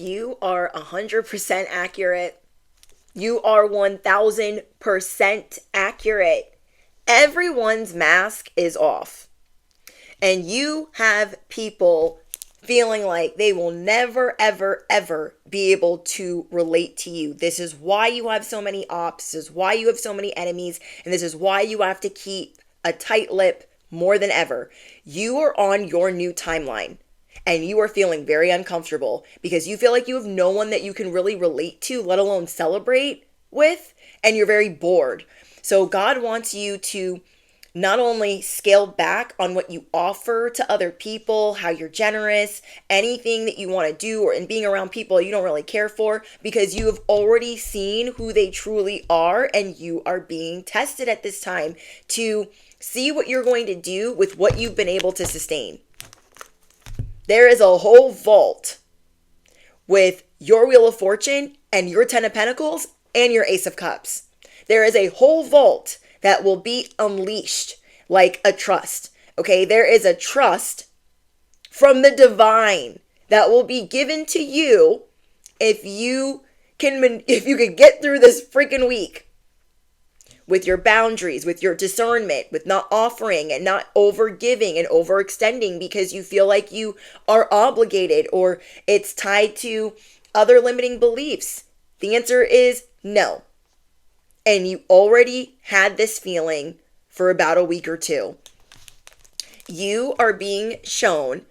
You are 100% accurate. You are 1000% accurate. Everyone's mask is off. And you have people feeling like they will never, ever, ever be able to relate to you. This is why you have so many ops. This is why you have so many enemies. And this is why you have to keep a tight lip more than ever. You are on your new timeline. And you are feeling very uncomfortable because you feel like you have no one that you can really relate to, let alone celebrate with. And you're very bored. So God wants you to not only scale back on what you offer to other people, how you're generous, anything that you want to do, or in being around people you don't really care for, because you have already seen who they truly are, and you are being tested at this time to see what you're going to do with what you've been able to sustain. There is a whole vault with your Wheel of Fortune and your Ten of Pentacles and your Ace of Cups. There is a whole vault that will be unleashed like a trust. Okay, there is a trust from the divine that will be given to you if you can get through this freaking week with your boundaries, with your discernment, with not offering and not overgiving and overextending because you feel like you are obligated or it's tied to other limiting beliefs. The answer is no. And you already had this feeling for about a week or two. You are being shown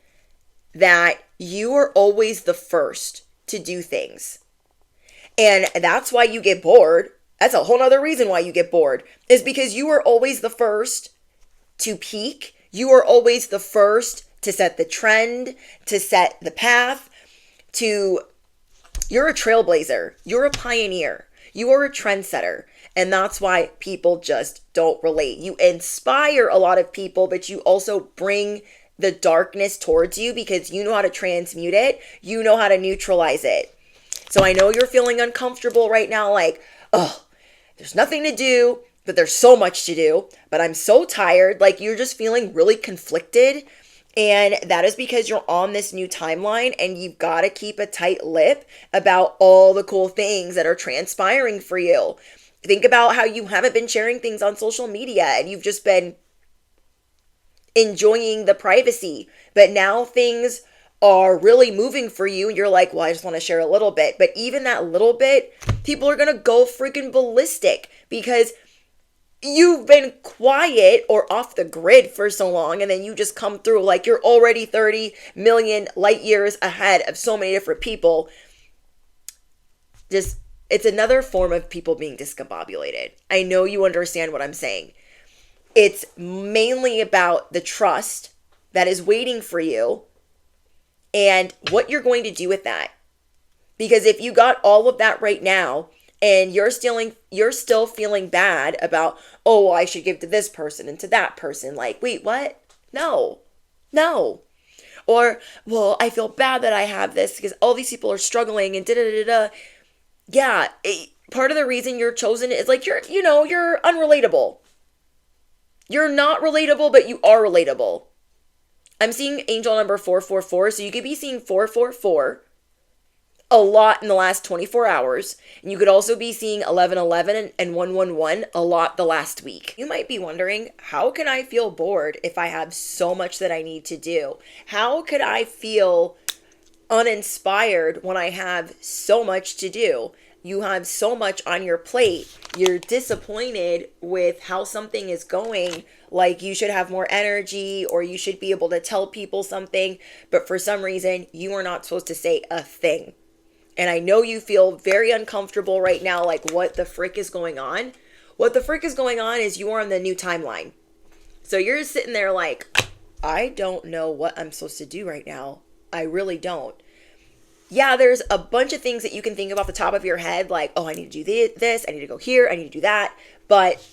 that you are always the first to do things. And that's why you get bored. That's a whole nother reason why you get bored, is because you are always the first to peak. You are always the first to set the trend, to set the path, you're a trailblazer. You're a pioneer. You are a trendsetter. And that's why people just don't relate. You inspire a lot of people, but you also bring the darkness towards you because you know how to transmute it. You know how to neutralize it. So I know you're feeling uncomfortable right now, like, oh, there's nothing to do, but there's so much to do. But I'm so tired. Like, you're just feeling really conflicted. And that is because you're on this new timeline and you've got to keep a tight lip about all the cool things that are transpiring for you. Think about how you haven't been sharing things on social media and you've just been enjoying the privacy. But now things are really moving for you and you're like, well, I just want to share a little bit. But even that little bit, people are going to go freaking ballistic because you've been quiet or off the grid for so long, and then you just come through like you're already 30 million light years ahead of so many different people. It's another form of people being discombobulated. I know you understand what I'm saying. It's mainly about the trust that is waiting for you and what you're going to do with that. Because if you got all of that right now, and you're still feeling bad about, oh, well, I should give to this person and to that person. Like, wait, what? No. Or, well, I feel bad that I have this because all these people are struggling and da-da-da-da. Yeah, part of the reason you're chosen is like, you're unrelatable. You're not relatable, but you are relatable. I'm seeing angel number 444, so you could be seeing 444 a lot in the last 24 hours. And you could also be seeing 1111 and 111 a lot the last week. You might be wondering, how can I feel bored if I have so much that I need to do? How could I feel uninspired when I have so much to do? You have so much on your plate. You're disappointed with how something is going. Like you should have more energy or you should be able to tell people something. But for some reason, you are not supposed to say a thing. And I know you feel very uncomfortable right now, like what the frick is going on? What the frick is going on is you are on the new timeline. So you're sitting there like, I don't know what I'm supposed to do right now. I really don't. Yeah, there's a bunch of things that you can think about the top of your head, like, oh, I need to do this, I need to go here, I need to do that. But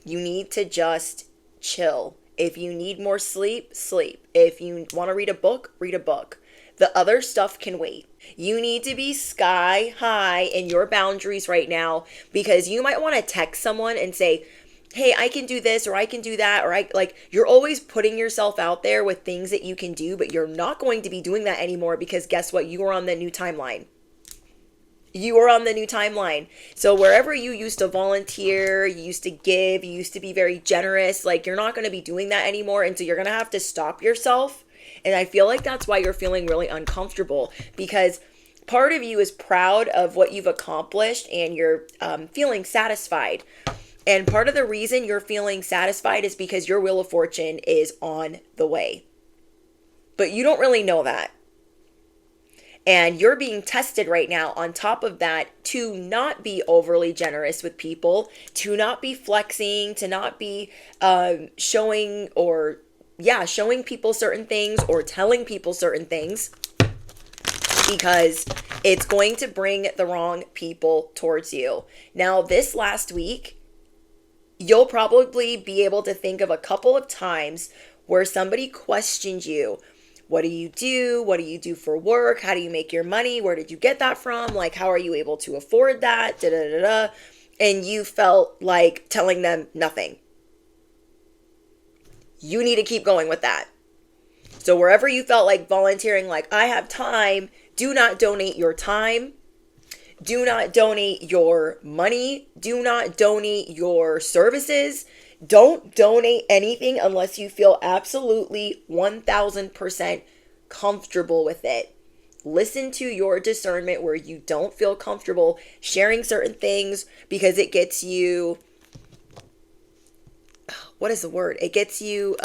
you need to just chill. If you need more sleep, sleep. If you want to read a book, read a book. The other stuff can wait. You need to be sky high in your boundaries right now because you might want to text someone and say, hey, I can do this or I can do that, or I like, you're always putting yourself out there with things that you can do, but you're not going to be doing that anymore because guess what? You are on the new timeline. You are on the new timeline. So wherever you used to volunteer, you used to give, you used to be very generous, like you're not going to be doing that anymore. And so you're going to have to stop yourself. And I feel like that's why you're feeling really uncomfortable, because part of you is proud of what you've accomplished and you're feeling satisfied. And part of the reason you're feeling satisfied is because your Wheel of Fortune is on the way. But you don't really know that. And you're being tested right now on top of that to not be overly generous with people, to not be flexing, to not be showing people certain things or telling people certain things, because it's going to bring the wrong people towards you. Now, this last week, you'll probably be able to think of a couple of times where somebody questioned you. What do you do? What do you do for work? How do you make your money? Where did you get that from? Like, how are you able to afford that? Da da da da. And you felt like telling them nothing. You need to keep going with that. So wherever you felt like volunteering, like, I have time, do not donate your time. Do not donate your money. Do not donate your services. Don't donate anything unless you feel absolutely 1000% comfortable with it. Listen to your discernment where you don't feel comfortable sharing certain things because it gets you, what is the word? It gets you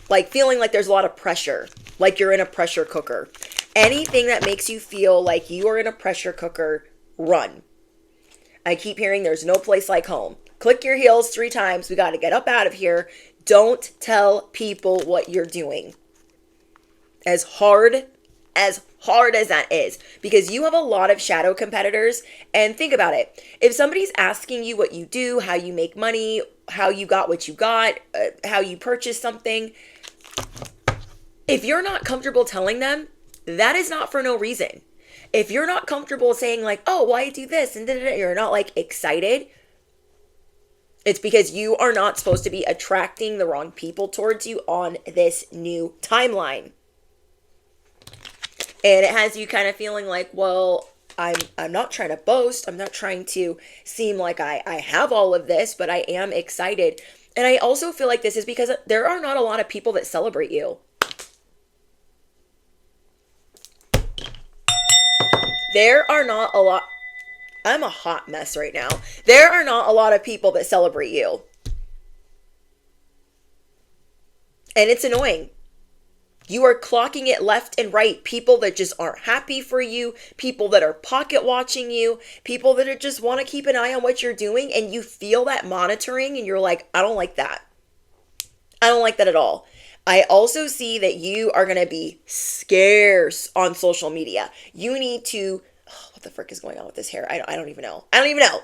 like feeling like there's a lot of pressure, like you're in a pressure cooker. Anything that makes you feel like you are in a pressure cooker, run. I keep hearing there's no place like home. Click your heels 3 times. We got to get up out of here. Don't tell people what you're doing. As hard as that is, because you have a lot of shadow competitors. And think about it. If somebody's asking you what you do, how you make money, how you got what you got, how you purchase something, if you're not comfortable telling them, that is not for no reason. If you're not comfortable saying like, oh, why I do this and you're not like excited, it's because you are not supposed to be attracting the wrong people towards you on this new timeline. And it has you kind of feeling like, well, I'm not trying to boast. I'm not trying to seem like I have all of this, but I am excited. And I also feel like this is because there are not a lot of people that celebrate you. There are not a lot. I'm a hot mess right now. There are not a lot of people that celebrate you. And it's annoying. You are clocking it left and right. People that just aren't happy for you. People that are pocket watching you. People that just want to keep an eye on what you're doing. And you feel that monitoring and you're like, I don't like that. I don't like that at all. I also see that you are going to be scarce on social media. You need to, what the frick is going on with this hair? I don't even know. I don't even know.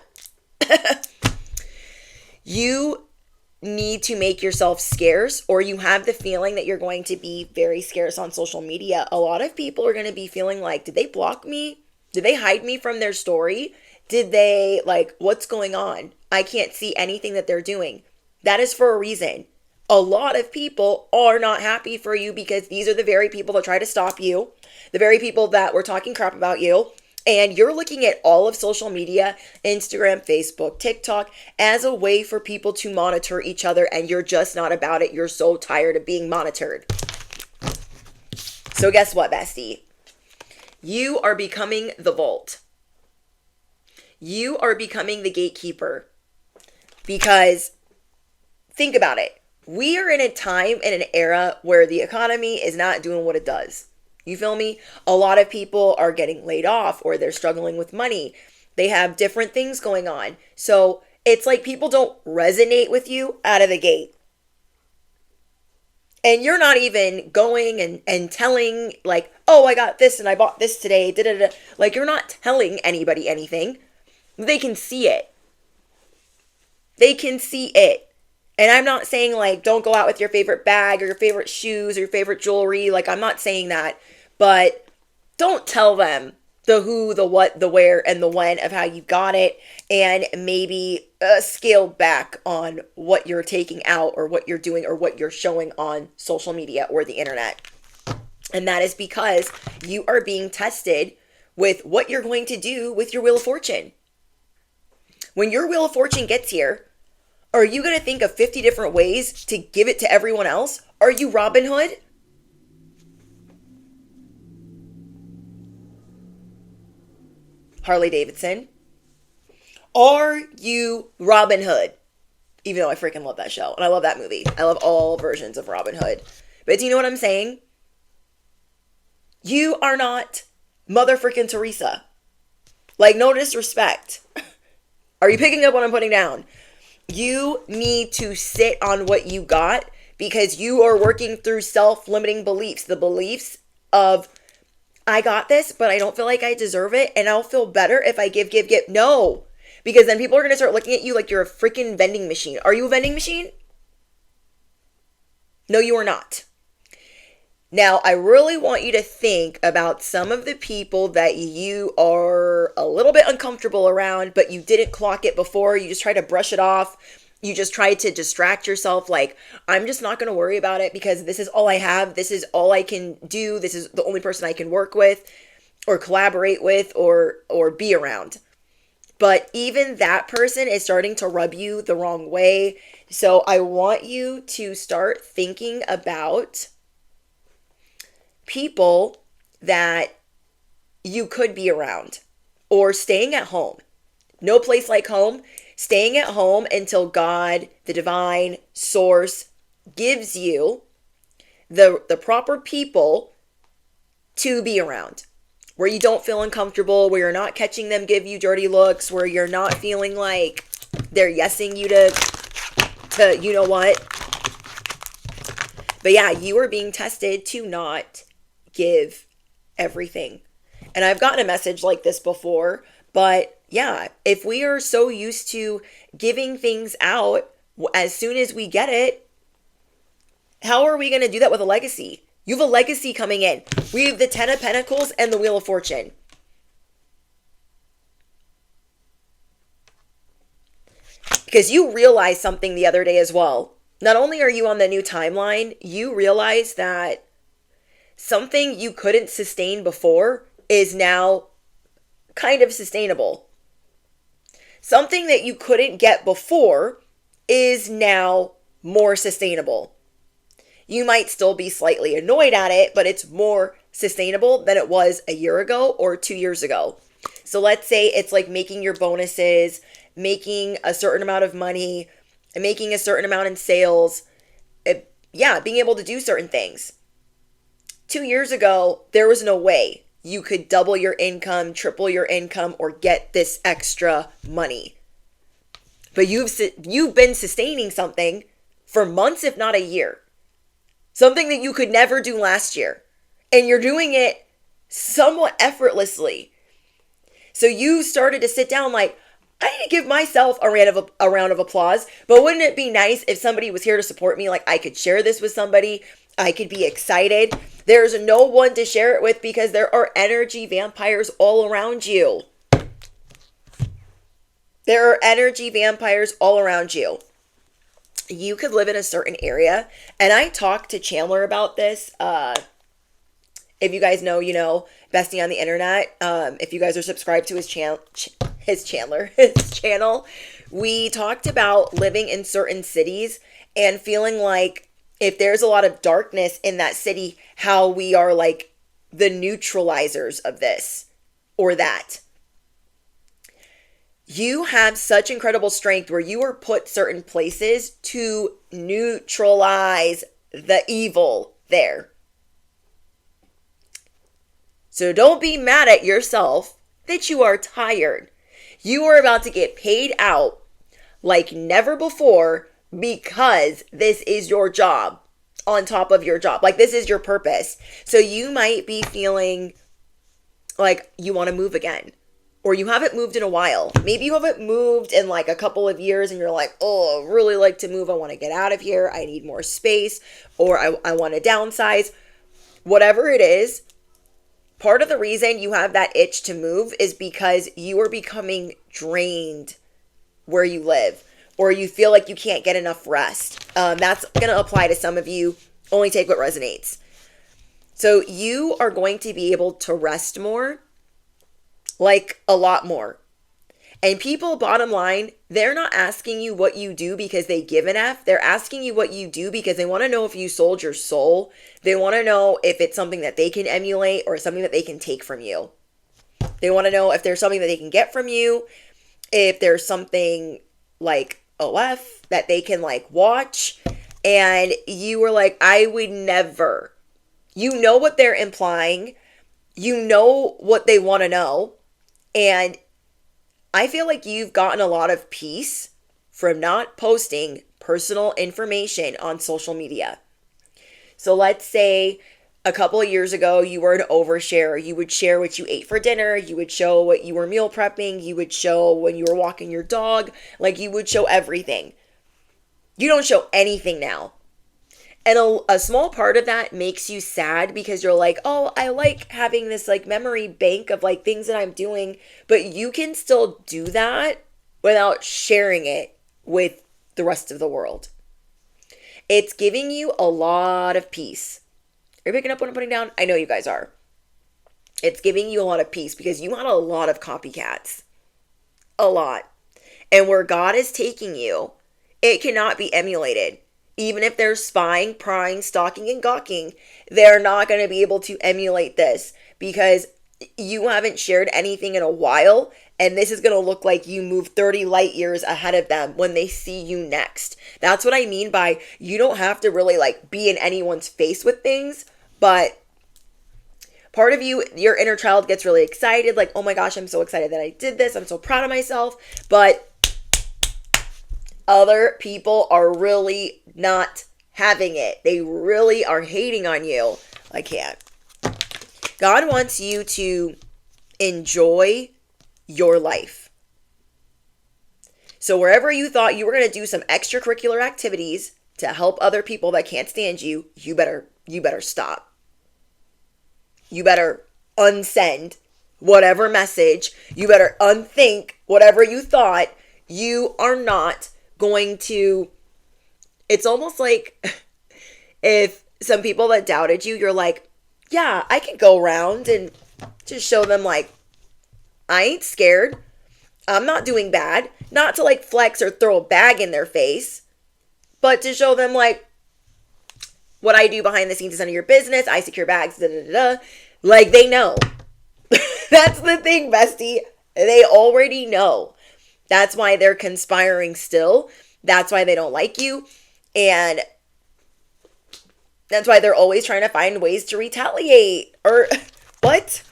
You need to make yourself scarce, or you have the feeling that you're going to be very scarce on social media. A lot of people are going to be feeling like, did they block me? Did they hide me from their story? Did they, like, what's going on? I can't see anything that they're doing. That is for a reason. A lot of people are not happy for you because these are the very people that try to stop you, the very people that were talking crap about you. And you're looking at all of social media, Instagram, Facebook, TikTok, as a way for people to monitor each other, and you're just not about it. You're so tired of being monitored. So guess what, bestie? You are becoming the vault. You are becoming the gatekeeper. Because think about it. We are in a time and an era where the economy is not doing what it does. You feel me? A lot of people are getting laid off or they're struggling with money. They have different things going on. So it's like people don't resonate with you out of the gate. And you're not even going and telling like, oh, I got this and I bought this today. Da-da-da. Like you're not telling anybody anything. They can see it. They can see it. And I'm not saying like, don't go out with your favorite bag or your favorite shoes or your favorite jewelry. Like I'm not saying that, but don't tell them the who, the what, the where, and the when of how you got it, and maybe scale back on what you're taking out or what you're doing or what you're showing on social media or the internet. And that is because you are being tested with what you're going to do with your Wheel of Fortune. When your Wheel of Fortune gets here, are you going to think of 50 different ways to give it to everyone else? Are you Robin Hood? Harley Davidson? Are you Robin Hood? Even though I freaking love that show and I love that movie. I love all versions of Robin Hood. But do you know what I'm saying? You are not Mother freaking Teresa. Like, no disrespect. Are you picking up what I'm putting down? You need to sit on what you got because you are working through self-limiting beliefs. The beliefs of, I got this, but I don't feel like I deserve it, and I'll feel better if I give. No. Because then people are going to start looking at you like you're a freaking vending machine. Are you a vending machine? No, you are not. Now, I really want you to think about some of the people that you are a little bit uncomfortable around, but you didn't clock it before. You just try to brush it off. You just try to distract yourself. Like, I'm just not going to worry about it because this is all I have. This is all I can do. This is the only person I can work with or collaborate with or be around. But even that person is starting to rub you the wrong way. So I want you to start thinking about people that you could be around or staying at home. No place like home. Staying at home until God, the divine source, gives you the proper people to be around. Where you don't feel uncomfortable, where you're not catching them give you dirty looks, where you're not feeling like they're yesing you to you know what. But yeah, you are being tested to not give everything. And I've gotten a message like this before, but yeah, if we are so used to giving things out as soon as we get it, how are we going to do that with a legacy? You have a legacy coming in. We have the 10 of Pentacles and the Wheel of Fortune. Because you realized something the other day as well. Not only are you on the new timeline, you realize that something you couldn't sustain before is now kind of sustainable. Something that you couldn't get before is now more sustainable. You might still be slightly annoyed at it, but it's more sustainable than it was a year ago or 2 years ago. So let's say it's like making your bonuses, making a certain amount of money, making a certain amount in sales. Being able to do certain things. 2 years ago, there was no way you could double your income, triple your income, or get this extra money. But you've been sustaining something for months, if not a year. Something that you could never do last year. And you're doing it somewhat effortlessly. So you started to sit down like, I need to give myself a round of applause. But wouldn't it be nice if somebody was here to support me? Like I could share this with somebody. I could be excited. There's no one to share it with because there are energy vampires all around you. There are energy vampires all around you. You could live in a certain area. And I talked to Chandler about this. If you guys know, you know, Bestie on the internet. If you guys are subscribed to his channel, we talked about living in certain cities and feeling like if there's a lot of darkness in that city, how we are like the neutralizers of this or that. You have such incredible strength where you are put certain places to neutralize the evil there. So don't be mad at yourself that you are tired. You are about to get paid out like never before because this is your job on top of your job. Like this is your purpose. So you might be feeling like you want to move again. Or you haven't moved in a while. Maybe you haven't moved in like a couple of years and you're like, oh, I really like to move. I want to get out of here. I need more space. Or I want to downsize. Whatever it is, part of the reason you have that itch to move is because you are becoming drained where you live, or you feel like you can't get enough rest. That's going to apply to some of you. Only take what resonates. So you are going to be able to rest more, like a lot more. And people, bottom line, they're not asking you what you do because they give an F. They're asking you what you do because they want to know if you sold your soul. They want to know if it's something that they can emulate or something that they can take from you. They want to know if there's something that they can get from you, if there's something like OF that they can like watch. And you were like, I would never. You know what they're implying. You know what they want to know. And I feel like you've gotten a lot of peace from not posting personal information on social media. So let's say a couple of years ago, you were an oversharer. You would share what you ate for dinner. You would show what you were meal prepping. You would show when you were walking your dog. Like, you would show everything. You don't show anything now. And a small part of that makes you sad because you're like, oh, I like having this like memory bank of like things that I'm doing, but you can still do that without sharing it with the rest of the world. It's giving you a lot of peace. Are you picking up what I'm putting down? I know you guys are. It's giving you a lot of peace because you had a lot of copycats. A lot. And where God is taking you, it cannot be emulated. Even if they're spying, prying, stalking, and gawking, they're not going to be able to emulate this because you haven't shared anything in a while, and this is going to look like you move 30 light years ahead of them when they see you next. That's what I mean by you don't have to really like be in anyone's face with things, but part of you, your inner child gets really excited, like, oh my gosh, I'm so excited that I did this. I'm so proud of myself. But other people are really not having it. They really are hating on you. I can't. God wants you to enjoy your life. So wherever you thought you were going to do some extracurricular activities to help other people that can't stand you, you better stop. You better unsend whatever message. You better unthink whatever you thought. You are not going to. It's almost like if some people that doubted you, you're like, yeah, I can go around and just show them like, I ain't scared. I'm not doing bad. Not to like flex or throw a bag in their face, but to show them like what I do behind the scenes is none of your business. I secure bags, da da da. Like, they know. That's the thing, bestie. They already know. That's why they're conspiring still. That's why they don't like you. And that's why they're always trying to find ways to retaliate. Or what?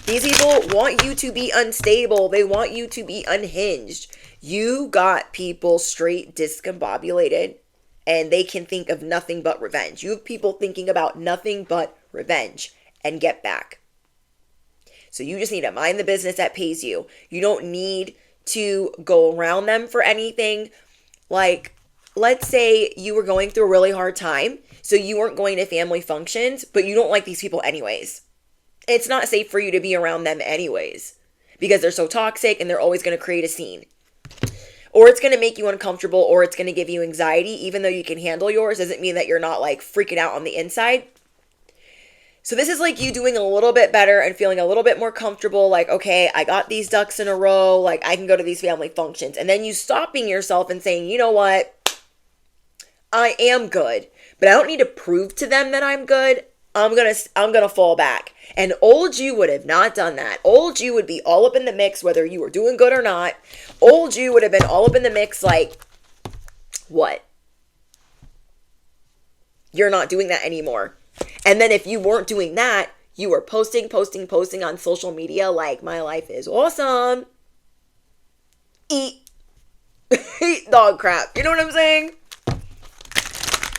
These people want you to be unstable. They want you to be unhinged. You got people straight discombobulated, and they can think of nothing but revenge. You have people thinking about nothing but revenge and get back. So you just need to mind the business that pays you. You don't need to go around them for anything. Like, let's say you were going through a really hard time, so you weren't going to family functions, but you don't like these people anyways. It's not safe for you to be around them anyways because they're so toxic and they're always going to create a scene. Or it's going to make you uncomfortable, or it's going to give you anxiety. Even though you can handle yours, doesn't mean that you're not like freaking out on the inside. So this is like you doing a little bit better and feeling a little bit more comfortable. Like, okay, I got these ducks in a row. Like, I can go to these family functions. And then you stopping yourself and saying, you know what? I am good, but I don't need to prove to them that I'm good. I'm gonna fall back. And old you would have not done that. Old you would be all up in the mix, whether you were doing good or not. Old you would have been all up in the mix like, what? You're not doing that anymore. And then if you weren't doing that, you were posting on social media like, my life is awesome. Eat dog crap. You know what I'm saying?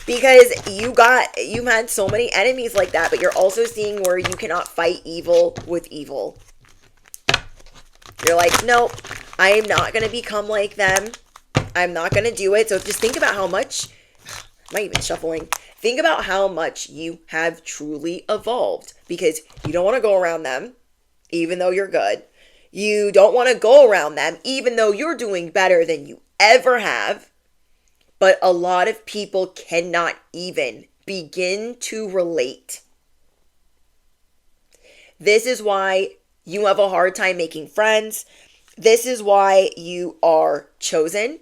Because you had so many enemies like that, but you're also seeing where you cannot fight evil with evil. You're like, nope, I am not going to become like them. I'm not going to do it. So just think about how much, am I even shuffling? think about how much you have truly evolved, because you don't want to go around them, even though you're good. You don't want to go around them, even though you're doing better than you ever have. But a lot of people cannot even begin to relate. This is why you have a hard time making friends. This is why you are chosen.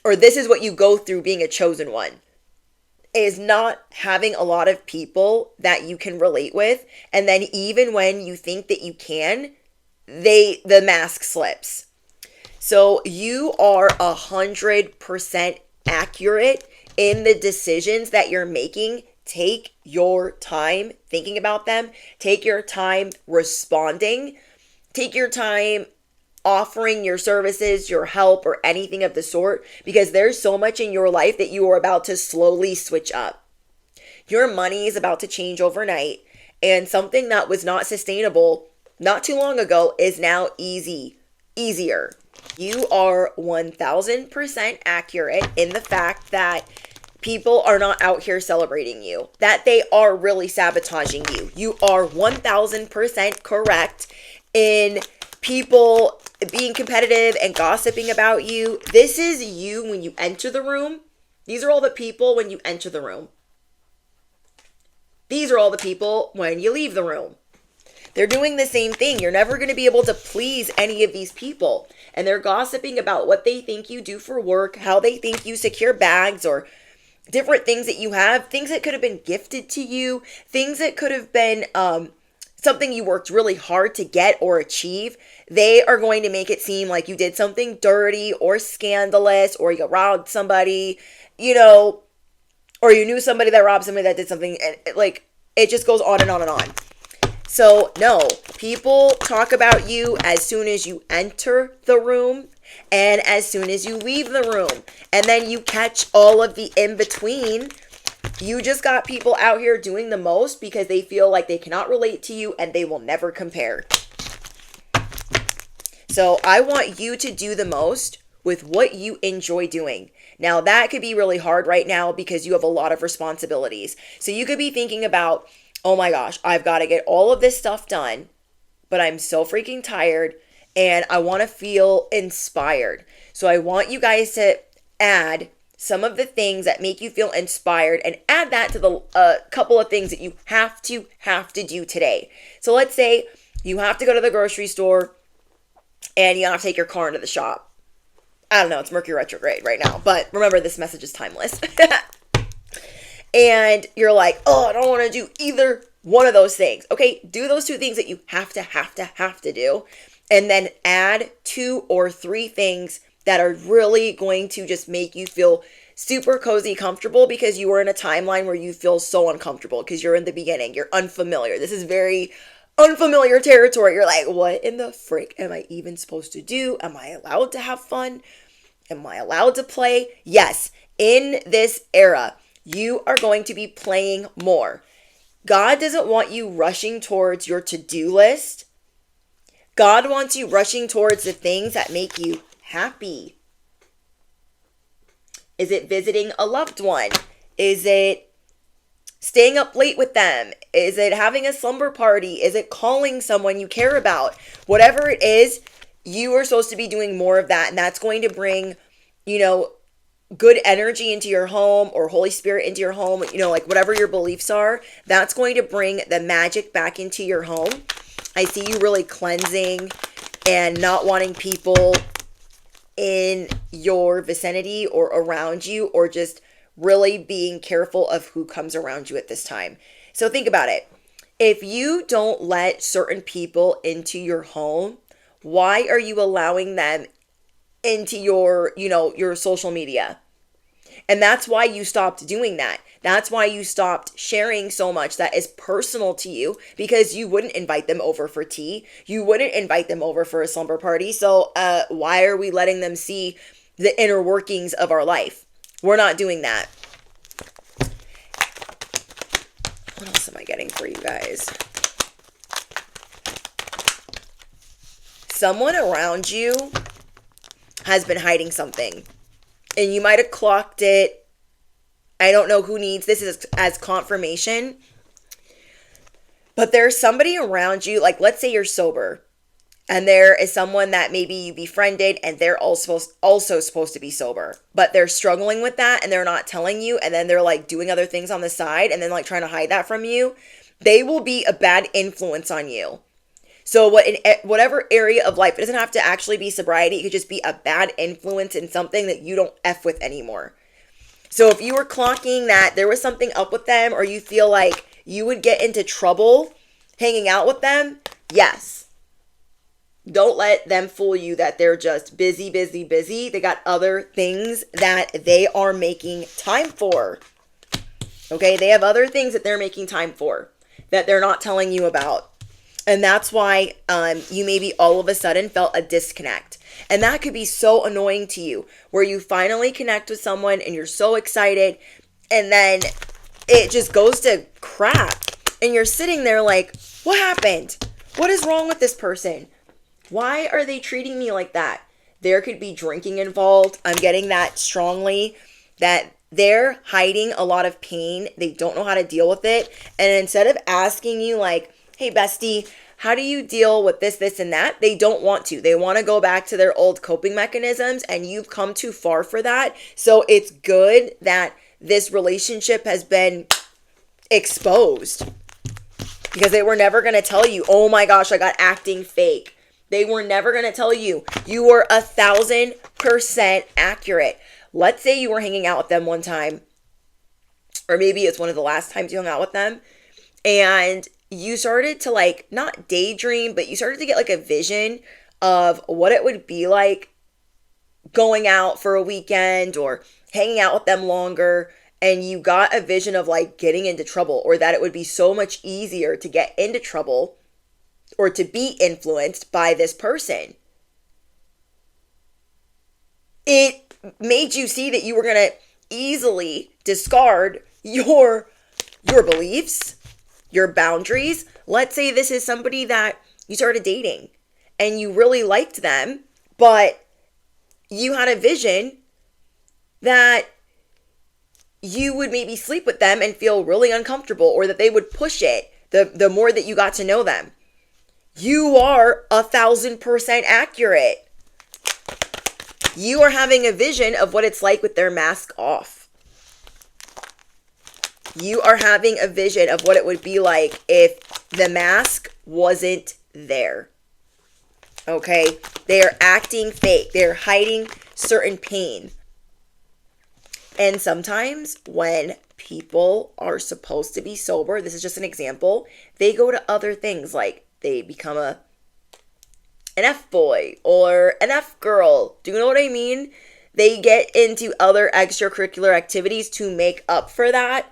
Or this is what you go through being a chosen one, is not having a lot of people that you can relate with. And then even when you think that you can, the mask slips. So you are 100% accurate in the decisions that you're making. Take your time thinking about them. Take your time responding. Take your time offering your services, your help, or anything of the sort, because there's so much in your life that you are about to slowly switch up. Your money is about to change overnight, and something that was not sustainable not too long ago is now easier. You are 1000% accurate in the fact that people are not out here celebrating you, that they are really sabotaging you. You are 1000% correct in people being competitive and gossiping about you. This is you when you enter the room. These are all the people when you enter the room. These are all the people when you leave the room. They're doing the same thing. You're never going to be able to please any of these people. And they're gossiping about what they think you do for work, how they think you secure bags, or different things that you have, things that could have been gifted to you, things that could have been something you worked really hard to get or achieve. They are going to make it seem like you did something dirty or scandalous, or you robbed somebody, or you knew somebody that robbed somebody that did something, and it just goes on and on and on. So no, people talk about you as soon as you enter the room and as soon as you leave the room. And then you catch all of the in between. You just got people out here doing the most because they feel like they cannot relate to you and they will never compare. So I want you to do the most with what you enjoy doing. Now that could be really hard right now because you have a lot of responsibilities. So you could be thinking about, oh my gosh, I've got to get all of this stuff done, but I'm so freaking tired and I want to feel inspired. So I want you guys to add some of the things that make you feel inspired and add that to the couple of things that you have to do today. So let's say you have to go to the grocery store and you have to take your car into the shop. I don't know, it's Mercury retrograde right now, but remember, this message is timeless. And you're like, oh, I don't want to do either one of those things. Okay, do those two things that you have to do. And then add 2 or 3 things that are really going to just make you feel super cozy, comfortable, because you are in a timeline where you feel so uncomfortable because you're in the beginning. You're unfamiliar. This is very unfamiliar territory. You're like, what in the frick am I even supposed to do? Am I allowed to have fun? Am I allowed to play? Yes, in this era, you are going to be playing more. God doesn't want you rushing towards your to-do list. God wants you rushing towards the things that make you happy. Is it visiting a loved one? Is it staying up late with them? Is it having a slumber party? Is it calling someone you care about? Whatever it is, you are supposed to be doing more of that. And that's going to bring, good energy into your home, or Holy Spirit into your home, whatever your beliefs are, that's going to bring the magic back into your home. I see you really cleansing and not wanting people in your vicinity or around you, or just really being careful of who comes around you at this time. So think about it. If you don't let certain people into your home, why are you allowing them into your social media? And that's why you stopped doing that. That's why you stopped sharing so much that is personal to you, because you wouldn't invite them over for tea. You wouldn't invite them over for a slumber party. So why are we letting them see the inner workings of our life? We're not doing that. What else am I getting for you guys? Someone around you has been hiding something. and you might have clocked it. I don't know who needs this as confirmation. But there's somebody around you, like let's say you're sober, and there is someone that maybe you befriended and they're also supposed to be sober, but they're struggling with that and they're not telling you, and then they're like doing other things on the side and then like trying to hide that from you. They will be a bad influence on you. So in whatever area of life, it doesn't have to actually be sobriety. It could just be a bad influence in something that you don't F with anymore. So if you were clocking that there was something up with them, or you feel like you would get into trouble hanging out with them, yes. Don't let them fool you that they're just busy, busy, busy. They got other things that they are making time for. Okay, they have other things that they're making time for that they're not telling you about. And that's why you maybe all of a sudden felt a disconnect. And that could be so annoying to you, where you finally connect with someone and you're so excited, and then it just goes to crap. And you're sitting there like, what happened? What is wrong with this person? Why are they treating me like that? There could be drinking involved. I'm getting that strongly, that they're hiding a lot of pain. They don't know how to deal with it. And instead of asking you like, hey, bestie, how do you deal with this, this, and that? They don't want to. They want to go back to their old coping mechanisms, and you've come too far for that. So it's good that this relationship has been exposed, because they were never going to tell you, oh my gosh, I got acting fake. They were never going to tell you. You were 1,000% accurate. Let's say you were hanging out with them one time, or maybe it's one of the last times you hung out with them, and you started to like, not daydream, but you started to get like a vision of what it would be like going out for a weekend or hanging out with them longer. And you got a vision of like getting into trouble, or that it would be so much easier to get into trouble or to be influenced by this person. It made you see that you were going to easily discard your beliefs, your boundaries. Let's say this is somebody that you started dating and you really liked them, but you had a vision that you would maybe sleep with them and feel really uncomfortable, or that they would push it the more that you got to know them. You are 1,000% accurate. You are having a vision of what it's like with their mask off. You are having a vision of what it would be like if the mask wasn't there. Okay? They are acting fake. They're hiding certain pain. And sometimes when people are supposed to be sober, this is just an example, they go to other things, like they become an F-boy or an F-girl. Do you know what I mean? They get into other extracurricular activities to make up for that.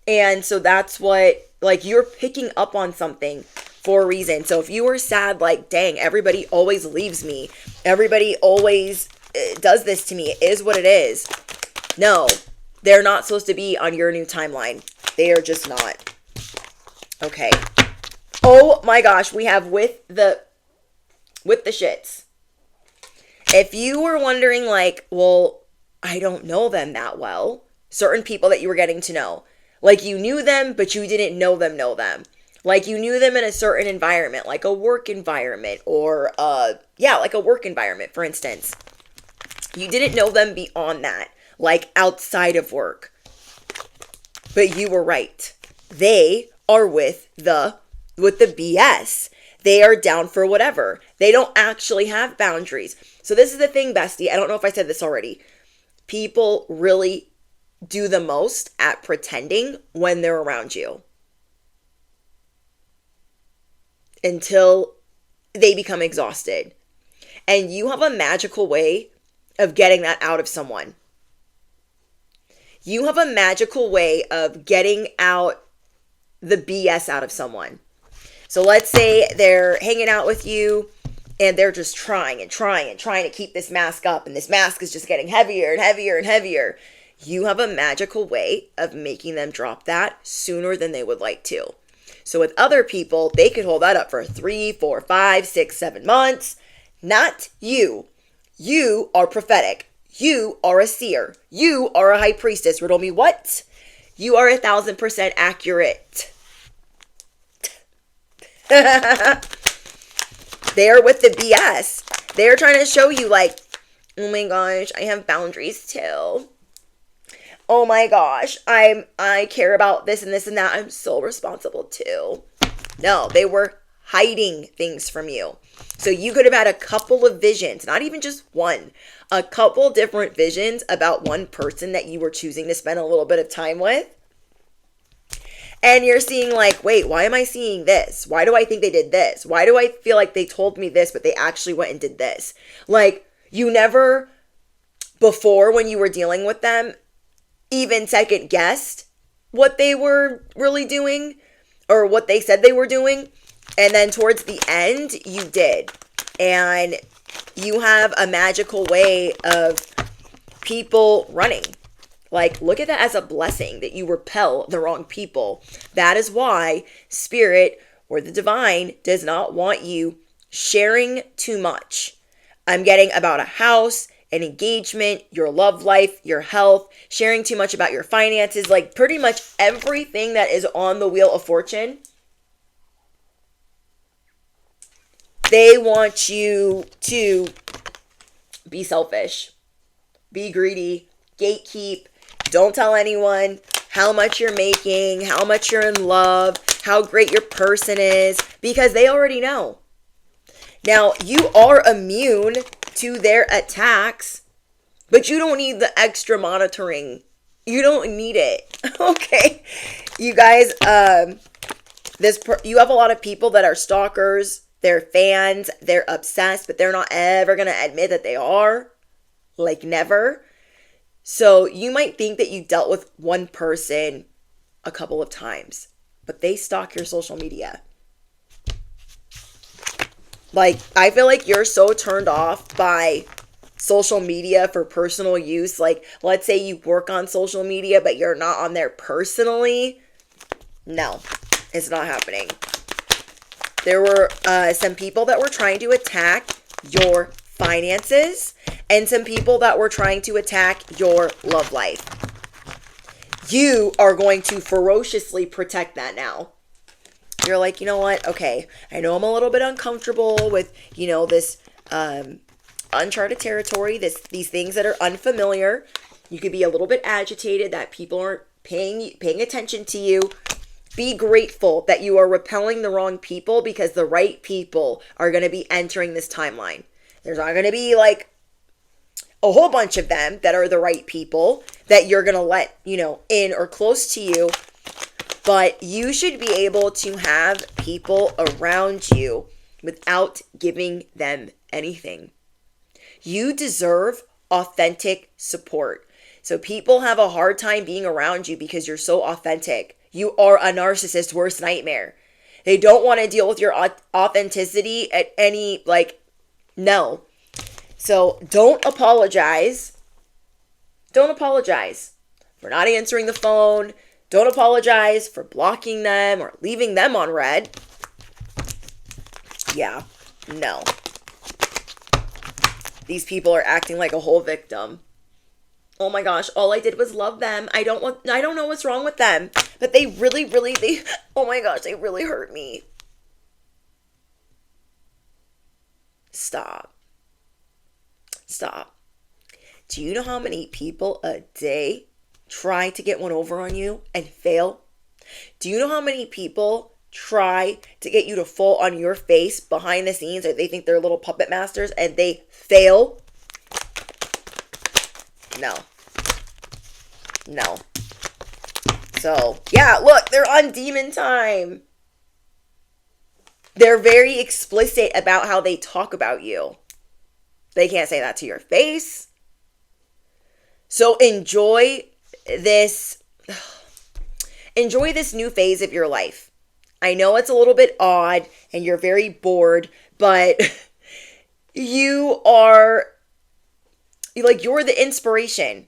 And so that's what, like, you're picking up on something for a reason. So if you were sad, like, dang, everybody always leaves me, everybody always does this to me, it is what it is. No, they're not supposed to be on your new timeline. They are just not. Okay. Oh my gosh, we have with the shits. If you were wondering like, well, I don't know them that well. Certain people that you were getting to know. Like you knew them, but you didn't know them. Like you knew them in a certain environment, like a work environment, or like a work environment, for instance. You didn't know them beyond that, like outside of work. But you were right. They are with the BS. They are down for whatever. They don't actually have boundaries. So this is the thing, bestie. I don't know if I said this already. People really do the most at pretending when they're around you, until they become exhausted. And you have a magical way of getting that out of someone. You have a magical way of getting out the BS out of someone. So let's say they're hanging out with you and they're just trying to keep this mask up, and this mask is just getting heavier and heavier and heavier. You have a magical way of making them drop that sooner than they would like to. So with other people, they could hold that up for 3, 4, 5, 6, 7 months. Not you. You are prophetic. You are a seer. You are a high priestess. Riddle me what? You are 1,000% accurate. They're with the BS. They're trying to show you like, oh my gosh, I have boundaries too. Oh my gosh, I care about this and this and that. I'm so responsible too. No, they were hiding things from you. So you could have had a couple of visions, not even just one, a couple different visions about one person that you were choosing to spend a little bit of time with. And you're seeing like, wait, why am I seeing this? Why do I think they did this? Why do I feel like they told me this, but they actually went and did this? Like, you never, before when you were dealing with them, even second guessed what they were really doing or what they said they were doing. And then towards the end, you did. And you have a magical way of people running. Like, look at that as a blessing that you repel the wrong people. That is why Spirit or the divine does not want you sharing too much. I'm getting about a house, an engagement, your love life, your health, sharing too much about your finances, like pretty much everything that is on the Wheel of Fortune. They want you to be selfish, be greedy, gatekeep. Don't tell anyone how much you're making, how much you're in love, how great your person is, because they already know. Now, you are immune to their attacks, but you don't need the extra monitoring. You don't need it. Okay. You guys, you have a lot of people that are stalkers. They're fans. They're obsessed, but they're not ever going to admit that they are. Like, never. So you might think that you dealt with one person a couple of times, but they stalk your social media. Like, I feel like you're so turned off by social media for personal use. Like, let's say you work on social media, but you're not on there personally. No, it's not happening. There were some people that were trying to attack your finances and some people that were trying to attack your love life. You are going to ferociously protect that now. You're like, you know what? Okay, I know I'm a little bit uncomfortable with, this uncharted territory, these things that are unfamiliar. You could be a little bit agitated that people aren't paying attention to you. Be grateful that you are repelling the wrong people because the right people are going to be entering this timeline. There's not going to be like a whole bunch of them that are the right people that you're going to let, in or close to you. But you should be able to have people around you without giving them anything. You deserve authentic support. So people have a hard time being around you because you're so authentic. You are a narcissist's worst nightmare. They don't want to deal with your authenticity at any, no. So don't apologize. Don't apologize for not answering the phone. Don't apologize for blocking them or leaving them on red. Yeah, no. These people are acting like a whole victim. Oh my gosh, all I did was love them. I don't know what's wrong with them. But they really, oh my gosh, they really hurt me. Stop. Do you know how many people a day try to get one over on you and fail? Do you know how many people try to get you to fall on your face behind the scenes, or they think they're little puppet masters and they fail? No. So, yeah, look, they're on demon time. They're very explicit about how they talk about you. They can't say that to your face. So enjoy this new phase of your life. I know it's a little bit odd and you're very bored, but you're the inspiration.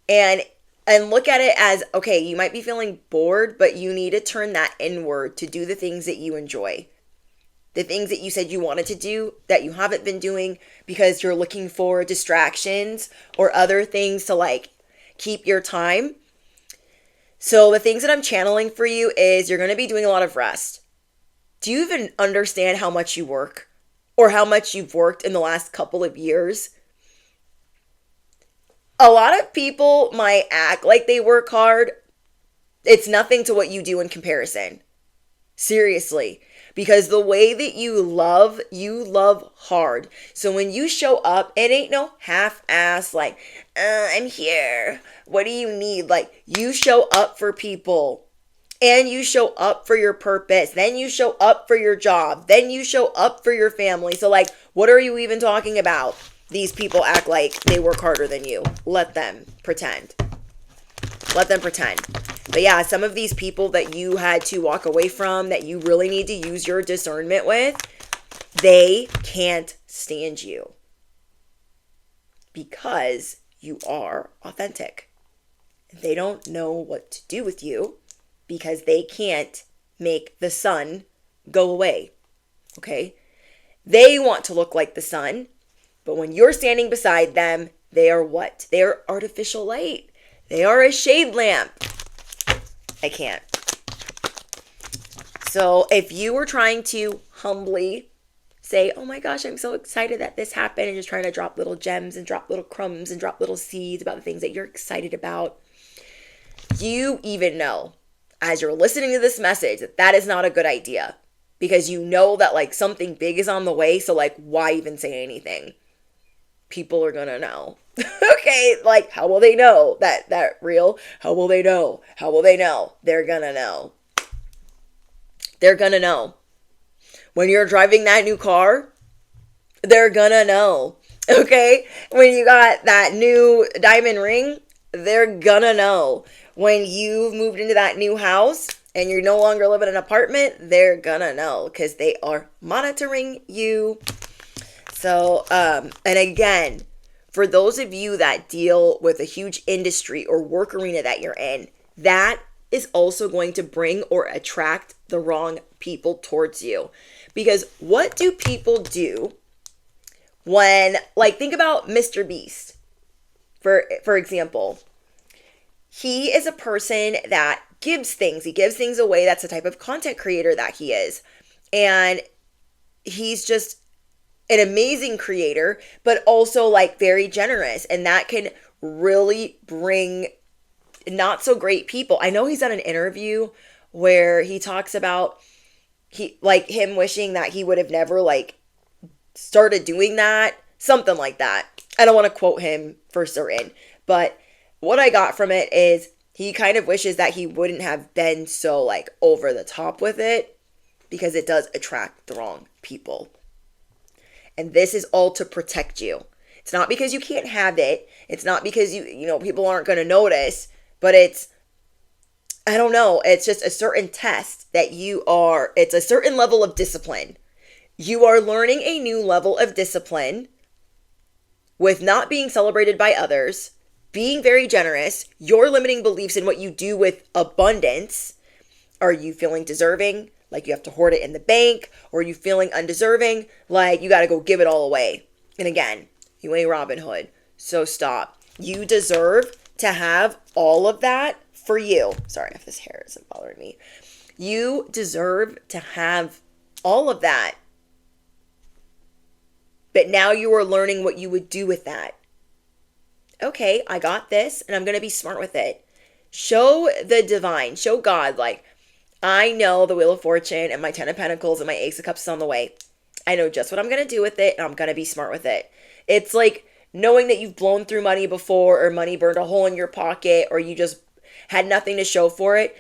And look at it as, okay, you might be feeling bored, but you need to turn that inward to do the things that you enjoy. the things that you said you wanted to do that you haven't been doing because you're looking for distractions or other things to like keep your time. So the things that I'm channeling for you is you're going to be doing a lot of rest. Do you even understand how much you work or how much you've worked in the last couple of years? A lot of people might act like they work hard. It's nothing to what you do in comparison. Seriously. Because the way that you love hard. So when you show up, it ain't no half-ass like, I'm here. What do you need? Like, you show up for people. And you show up for your purpose. Then you show up for your job. Then you show up for your family. So like, what are you even talking about? These people act like they work harder than you. Let them pretend. Let them pretend. But yeah, some of these people that you had to walk away from, that you really need to use your discernment with, they can't stand you. Because you are authentic. They don't know what to do with you because they can't make the sun go away. Okay? They want to look like the sun, but when you're standing beside them, they are what? They are artificial light. They are a shade lamp. I can't. So if you were trying to humbly say, oh my gosh, I'm so excited that this happened, and just trying to drop little gems and drop little crumbs and drop little seeds about the things that you're excited about, you even know as you're listening to this message that that is not a good idea, because you know that like something big is on the way. So like, why even say anything? People are gonna know. Okay, like, how will they know that real? How will they know? How will they know? They're gonna know. They're gonna know. When you're driving that new car, they're gonna know. Okay? When you got that new diamond ring, they're gonna know. When you've moved into that new house and you're no longer living in an apartment, they're gonna know, because they are monitoring you. So, and again, for those of you that deal with a huge industry or work arena that you're in, that is also going to bring or attract the wrong people towards you. Because what do people do when, like, think about Mr. Beast, for example. He is a person that gives things. He gives things away. That's the type of content creator that he is. And he's just an amazing creator, but also like very generous. And that can really bring not so great people. I know he's done an interview where he talks about him wishing that he would have never like started doing that. Something like that. I don't want to quote him for certain, but what I got from it is he kind of wishes that he wouldn't have been so like over the top with it, because it does attract the wrong people. And this is all to protect you. It's not because you can't have it. It's not because you know, people aren't going to notice, but it's, I don't know, it's just a certain test that it's a certain level of discipline. You are learning a new level of discipline with not being celebrated by others, being very generous, your limiting beliefs in what you do with abundance. Are you feeling deserving? Like you have to hoard it in the bank? Or are you feeling undeserving? Like you got to go give it all away? And again, you ain't Robin Hood. So stop. You deserve to have all of that for you. Sorry if this hair isn't bothering me. You deserve to have all of that. But now you are learning what you would do with that. Okay, I got this and I'm going to be smart with it. Show the divine, show God, like, I know the Wheel of Fortune and my 10 of Pentacles and my Ace of Cups is on the way. I know just what I'm going to do with it, and I'm going to be smart with it. It's like knowing that you've blown through money before, or money burned a hole in your pocket, or you just had nothing to show for it.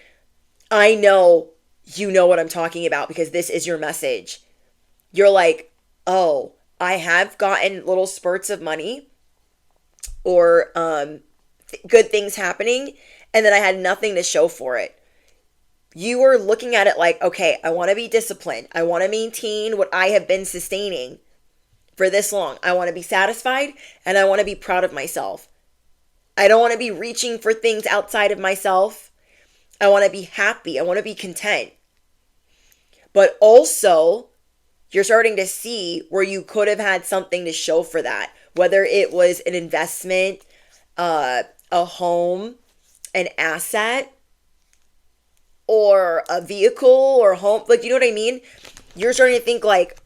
I know you know what I'm talking about, because this is your message. You're like, oh, I have gotten little spurts of money or good things happening, and then I had nothing to show for it. You are looking at it like, okay, I want to be disciplined. I want to maintain what I have been sustaining for this long. I want to be satisfied, and I want to be proud of myself. I don't want to be reaching for things outside of myself. I want to be happy. I want to be content. But also, You're starting to see where you could have had something to show for that, whether it was an investment, a home, an asset, or a vehicle or home. Like, you know what I mean? You're starting to think like,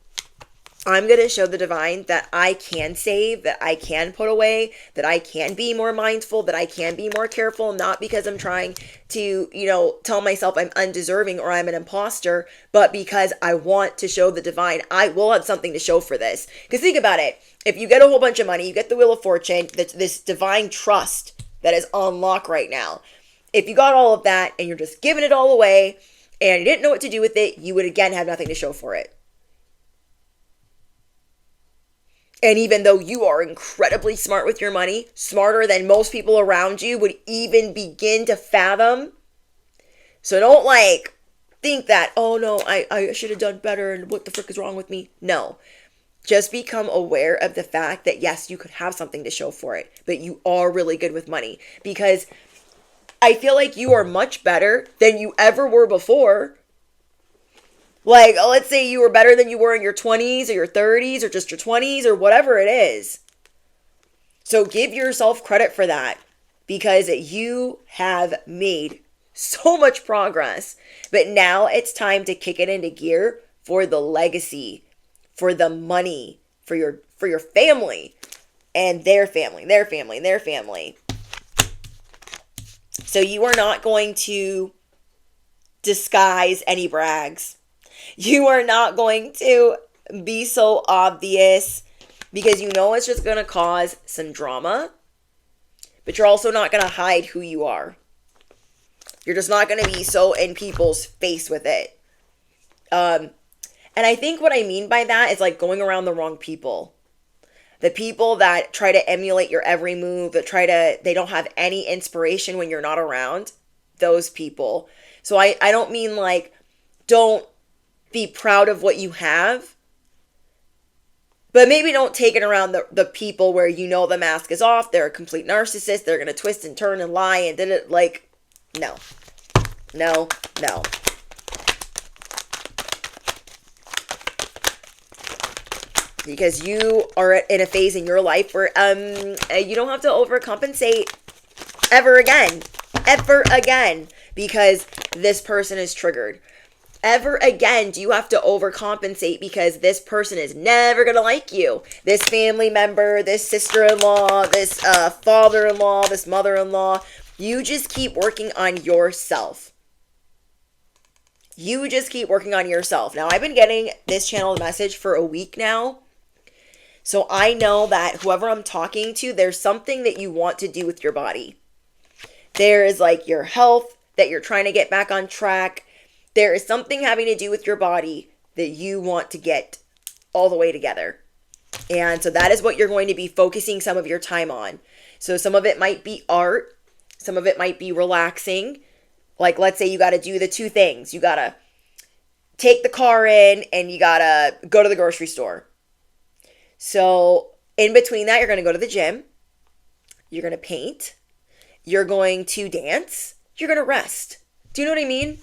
I'm going to show the divine that I can save, that I can put away, that I can be more mindful, that I can be more careful, not because I'm trying to, tell myself I'm undeserving or I'm an imposter, but because I want to show the divine I will have something to show for this. Because think about it. If you get a whole bunch of money, you get the Wheel of Fortune, this divine trust that is on lock right now. If you got all of that and you're just giving it all away and you didn't know what to do with it, you would again have nothing to show for it. And even though you are incredibly smart with your money, smarter than most people around you would even begin to fathom. So don't think that, oh no, I should have done better and what the frick is wrong with me? No. Just become aware of the fact that yes, you could have something to show for it, but you are really good with money. Because I feel like you are much better than you ever were before. Like, let's say you were better than you were in your 20s or your 30s or just your 20s or whatever it is. So give yourself credit for that because you have made so much progress. But now it's time to kick it into gear for the legacy, for the money, for your family and their family, their family, their family. So you are not going to disguise any brags. You are not going to be so obvious because you know it's just going to cause some drama. But you're also not going to hide who you are. You're just not going to be so in people's face with it. And I think what I mean by that is like going around the wrong people. The people that try to emulate your every move, they don't have any inspiration when you're not around. Those people. So I don't mean like, don't be proud of what you have, but maybe don't take it around the people where the mask is off, they're a complete narcissist, they're going to twist and turn and lie and did it no. Because you are in a phase in your life where you don't have to overcompensate ever again, because this person is triggered. Ever again do you have to overcompensate because this person is never going to like you. This family member, this sister-in-law, this father-in-law, this mother-in-law. You just keep working on yourself. Now, I've been getting this channel message for a week now. So I know that whoever I'm talking to, there's something that you want to do with your body. There is like your health that you're trying to get back on track. There is something having to do with your body that you want to get all the way together. And so that is what you're going to be focusing some of your time on. So some of it might be art. Some of it might be relaxing. Like, let's say you got to do the two things. You got to take the car in and you got to go to the grocery store. So in between that, you're going to go to the gym. You're going to paint. You're going to dance. You're going to rest. Do you know what I mean?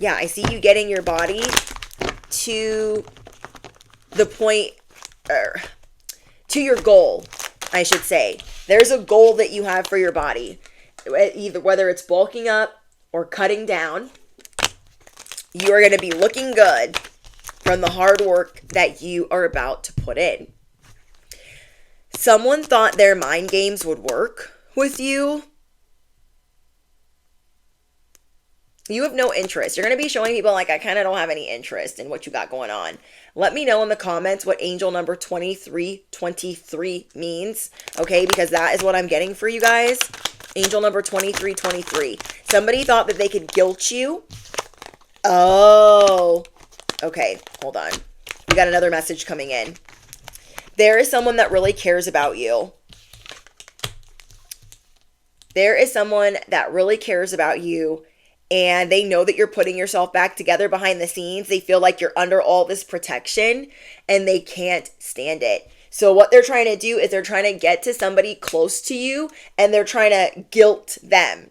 Yeah, I see you getting your body to the point, to your goal, I should say. There's a goal that you have for your body, either whether it's bulking up or cutting down. You are going to be looking good from the hard work that you are about to put in. Someone thought their mind games would work with you. You have no interest. You're going to be showing people like, I kind of don't have any interest in what you got going on. Let me know in the comments what angel number 2323 means, okay? Because that is what I'm getting for you guys. Angel number 2323. Somebody thought that they could guilt you. Oh, okay. Hold on. We got another message coming in. There is someone that really cares about you. There is someone that really cares about you. And they know that you're putting yourself back together behind the scenes. They feel like you're under all this protection and they can't stand it. So what they're trying to do is they're trying to get to somebody close to you and they're trying to guilt them.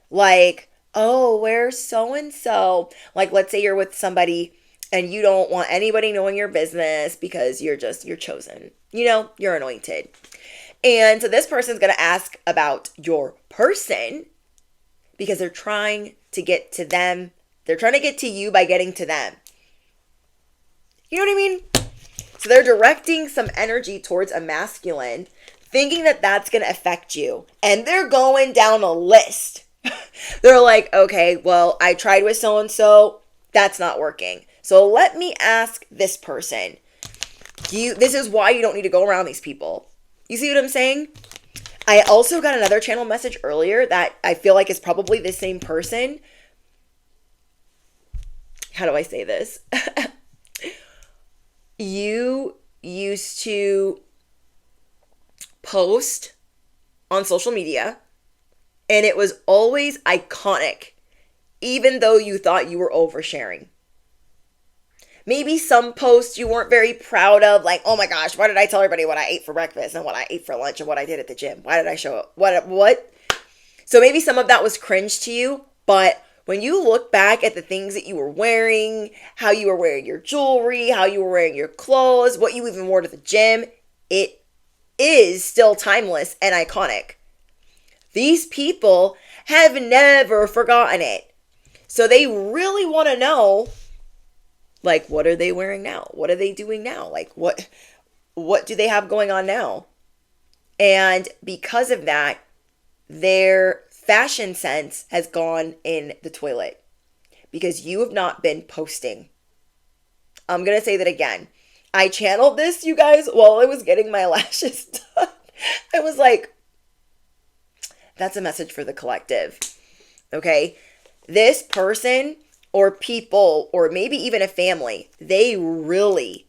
Like, oh, where's so and so? Like, let's say you're with somebody and you don't want anybody knowing your business because you're chosen. You're anointed. And so this person's going to ask about your person because they're trying to get to them. They're trying to get to you by getting to them. You know what I mean? So they're directing some energy towards a masculine, thinking that that's going to affect you. And they're going down a list. They're like, okay, well, I tried with so-and-so. That's not working. So let me ask this person. This is why you don't need to go around these people. You see what I'm saying? I also got another channel message earlier that I feel like is probably the same person. How do I say this? You used to post on social media and it was always iconic, even though you thought you were oversharing. Maybe some posts you weren't very proud of, like, oh my gosh, why did I tell everybody what I ate for breakfast and what I ate for lunch and what I did at the gym? Why did I show up? What? So maybe some of that was cringe to you, but when you look back at the things that you were wearing, how you were wearing your jewelry, how you were wearing your clothes, what you even wore to the gym, it is still timeless and iconic. These people have never forgotten it. So they really want to know, like, what are they wearing now? What are they doing now? Like, what do they have going on now? And because of that, their fashion sense has gone in the toilet because you have not been posting. I'm going to say that again. I channeled this, you guys, while I was getting my lashes done. I was like, that's a message for the collective. Okay? This person or people or maybe even a family, they really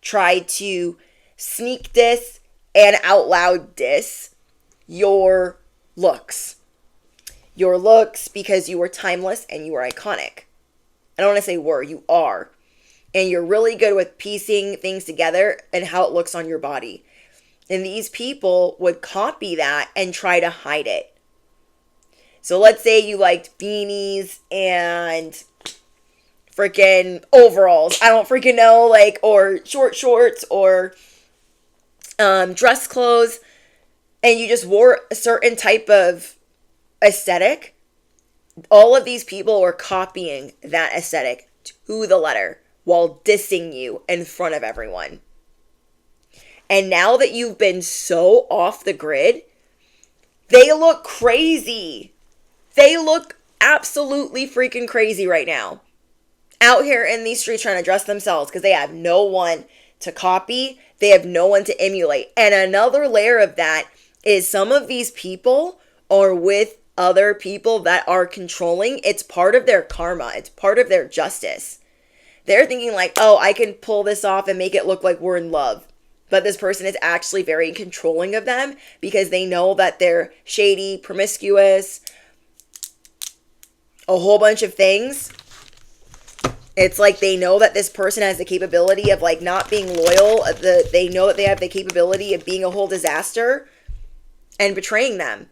tried to sneak diss and out loud diss your looks. Your looks because you were timeless and you were iconic. I don't want to say were, you are. And you're really good with piecing things together and how it looks on your body. And these people would copy that and try to hide it. So let's say you liked beanies and freaking overalls. I don't freaking know, like, or short shorts or dress clothes. And you just wore a certain type of aesthetic. All of these people were copying that aesthetic to the letter while dissing you in front of everyone. And now that you've been so off the grid, they look crazy. They look absolutely freaking crazy right now. Out here in these streets trying to dress themselves because they have no one to copy. They have no one to emulate. And another layer of that is some of these people are with other people that are controlling. It's part of their karma. It's part of their justice. They're thinking like, oh, I can pull this off and make it look like we're in love. But this person is actually very controlling of them because they know that they're shady, promiscuous, a whole bunch of things. It's like they know that this person has the capability of like not being loyal. They know that they have the capability of being a whole disaster and betraying them.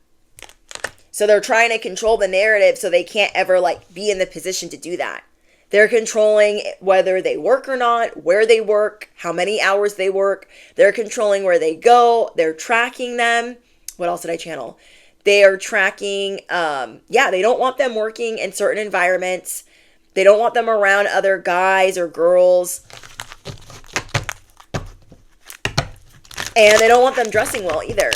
So they're trying to control the narrative so they can't ever like be in the position to do that. They're controlling whether they work or not, where they work, how many hours they work. They're controlling where they go. They're tracking them. What else did I channel? They are tracking, they don't want them working in certain environments. They don't want them around other guys or girls. And they don't want them dressing well either.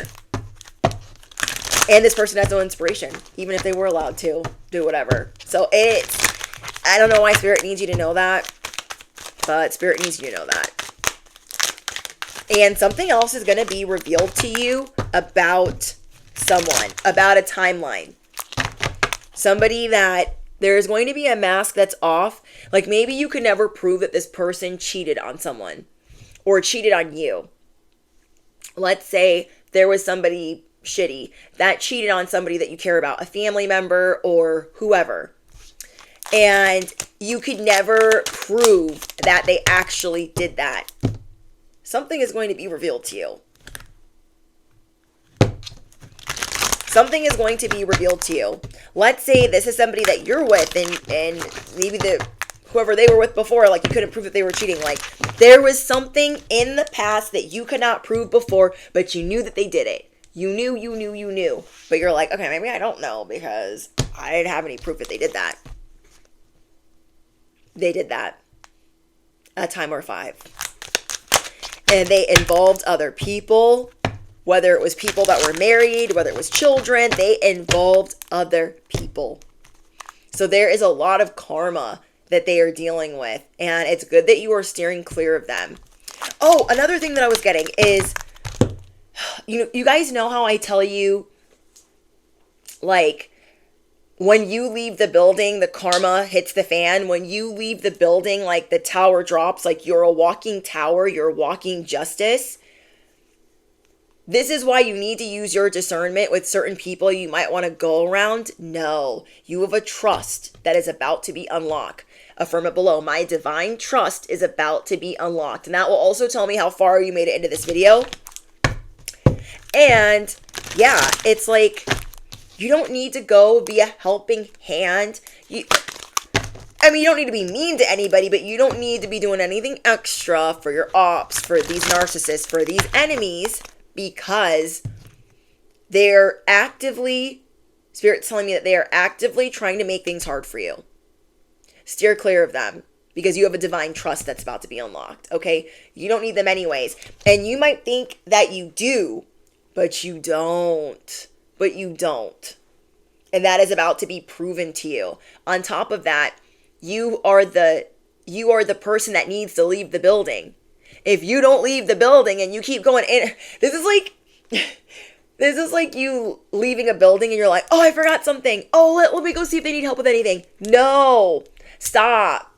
And this person has no inspiration, even if they were allowed to do whatever. So I don't know why Spirit needs you to know that, but Spirit needs you to know that. And something else is going to be revealed to you about someone, about a timeline. Somebody that there is going to be a mask that's off. Like maybe you could never prove that this person cheated on someone or cheated on you. Let's say there was somebody shitty that cheated on somebody that you care about, a family member or whoever. And you could never prove that they actually did that. Something is going to be revealed to you. something is going to be revealed to you. Let's say this is somebody that you're with, and maybe whoever they were with before, like you couldn't prove that they were cheating. Like there was something in the past that you could not prove before, but you knew that they did it. You knew. But you're like, okay, maybe I don't know because I didn't have any proof that they did that. They did that a time or 5. And they involved other people, whether it was people that were married, whether it was children, they involved other people. So there is a lot of karma that they are dealing with, and it's good that you are steering clear of them. Oh, another thing that I was getting is, you guys know how I tell you, like, when you leave the building, the karma hits the fan. When you leave the building, like the tower drops, like you're a walking tower, you're walking justice. This is why you need to use your discernment with certain people you might want to go around. No, you have a trust that is about to be unlocked. Affirm it below. My divine trust is about to be unlocked. And that will also tell me how far you made it into this video. And yeah, it's like, you don't need to go be a helping hand. You don't need to be mean to anybody, but you don't need to be doing anything extra for your ops, for these narcissists, for these enemies, because they're actively, Spirit's telling me that they are actively trying to make things hard for you. Steer clear of them because you have a divine trust that's about to be unlocked, okay? You don't need them anyways. And you might think that you do, but you don't. And that is about to be proven to you. On top of that, you are the person that needs to leave the building. If you don't leave the building and you keep going in, this is like you leaving a building and you're like, oh, I forgot something. Oh, let me go see if they need help with anything. No, stop.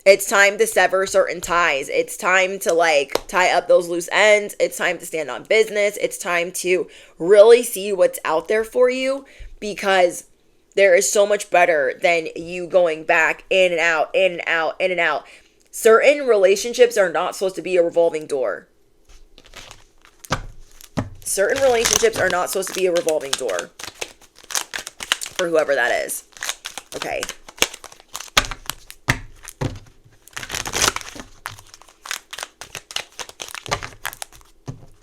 It's time to sever certain ties. It's time to tie up those loose ends. It's time to stand on business. It's time to really see what's out there for you, because there is so much better than you going back in and out, in and out, in and out. Certain relationships are not supposed to be a revolving door. Certain relationships are not supposed to be a revolving door for whoever that is. Okay.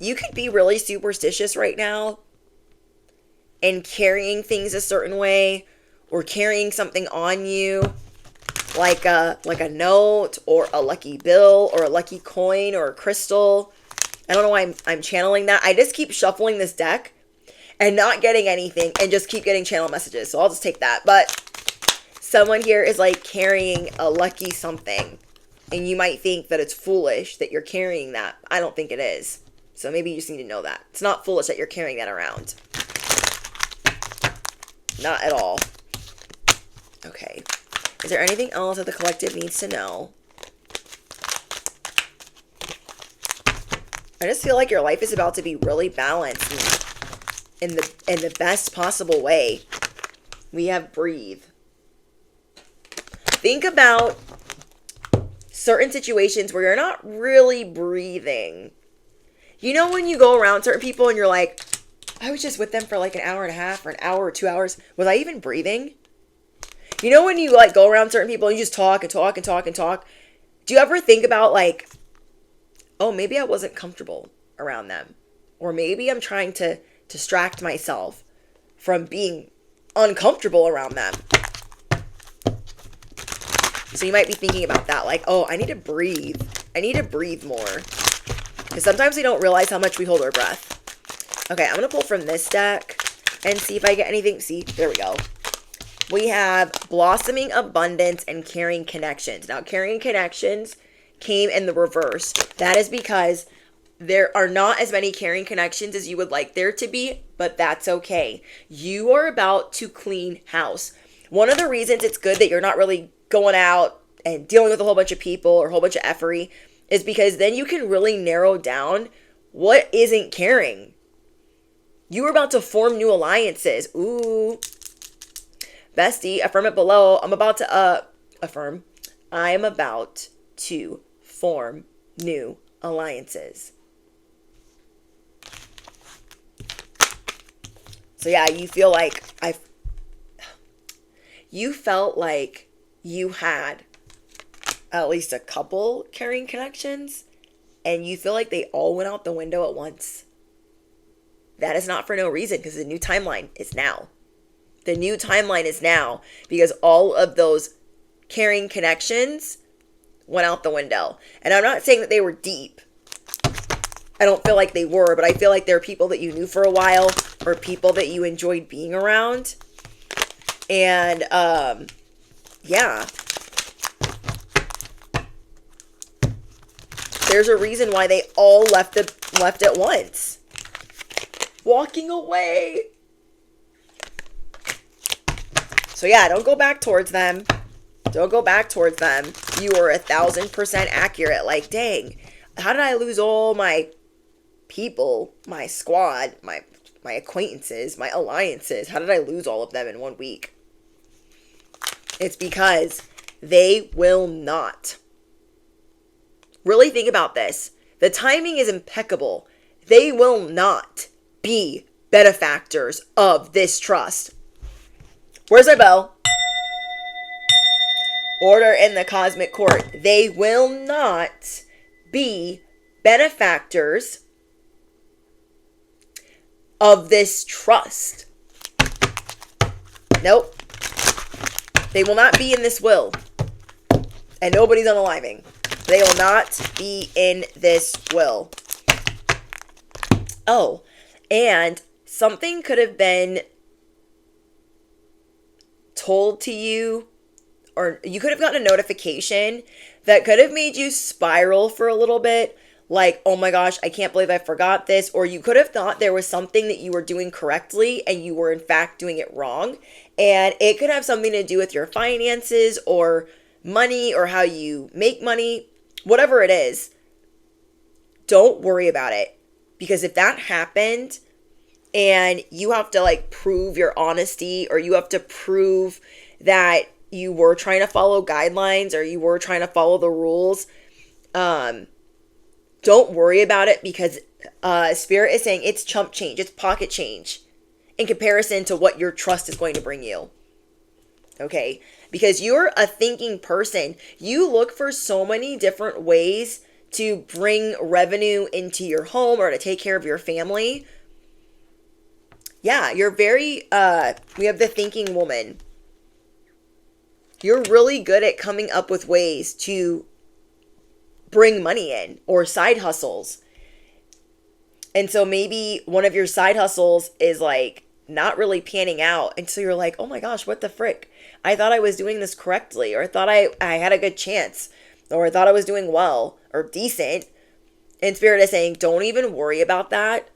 You could be really superstitious right now and carrying things a certain way, or carrying something on you like a note or a lucky bill or a lucky coin or a crystal. I don't know why I'm channeling that. I just keep shuffling this deck and not getting anything and just keep getting channel messages. So I'll just take that. But someone here is like carrying a lucky something, and you might think that it's foolish that you're carrying that. I don't think it is. So maybe you just need to know that. It's not foolish that you're carrying that around. Not at all. Okay. Is there anything else that the collective needs to know? I just feel like your life is about to be really balanced in the best possible way. We have breathe. Think about certain situations where you're not really breathing. You know when you go around certain people and you're like, I was just with them for like an hour and a half or an hour or 2 hours. Was I even breathing? You know when you go around certain people and you just talk and talk and talk and talk? Do you ever think about oh, maybe I wasn't comfortable around them? Or maybe I'm trying to distract myself from being uncomfortable around them. So you might be thinking about that. Oh, I need to breathe. I need to breathe more. Because sometimes we don't realize how much we hold our breath. Okay, I'm going to pull from this deck and see if I get anything. See, there we go. We have blossoming abundance and carrying connections. Now, carrying connections came in the reverse. That is because there are not as many carrying connections as you would like there to be, but that's okay. You are about to clean house. One of the reasons it's good that you're not really going out and dealing with a whole bunch of people or a whole bunch of effery is because then you can really narrow down what isn't caring. You are about to form new alliances. Ooh. Bestie, affirm it below. I'm about to affirm. I am about to form new alliances. So yeah, you feel like you felt like you had at least a couple carrying connections, and you feel like they all went out the window at once. That is not for no reason, because the new timeline is now. The new timeline is now because all of those carrying connections went out the window. And I'm not saying that they were deep. I don't feel like they were, but I feel like they're people that you knew for a while or people that you enjoyed being around. And yeah. There's a reason why they all left at once. Walking away. So yeah, don't go back towards them. Don't go back towards them. You were 1,000% accurate. Like, dang, how did I lose all my people, my squad, my acquaintances, my alliances? How did I lose all of them in 1 week? It's because they will not. Really think about this. The timing is impeccable. They will not be benefactors of this trust. Where's my bell? Order in the cosmic court. They will not be benefactors of this trust. Nope. They will not be in this will. And nobody's unaliving. They will not be in this will. Oh, and something could have been told to you, or you could have gotten a notification that could have made you spiral for a little bit. Like, oh my gosh, I can't believe I forgot this. Or you could have thought there was something that you were doing correctly and you were in fact doing it wrong. And it could have something to do with your finances or money or how you make money, whatever it is. Don't worry about it. Because if that happened and you have to like prove your honesty, or you have to prove that you were trying to follow guidelines or you were trying to follow the rules, don't worry about it, because Spirit is saying it's chump change. It's pocket change in comparison to what your trust is going to bring you. Okay? Because you're a thinking person. You look for so many different ways to bring revenue into your home or to take care of your family. Yeah, you're very, we have the thinking woman. You're really good at coming up with ways to bring money in, or side hustles. And so maybe one of your side hustles is like not really panning out. And so you're like, oh my gosh, what the frick? I thought I was doing this correctly, or I thought I had a good chance, or I thought I was doing well or decent. And Spirit is saying, don't even worry about that,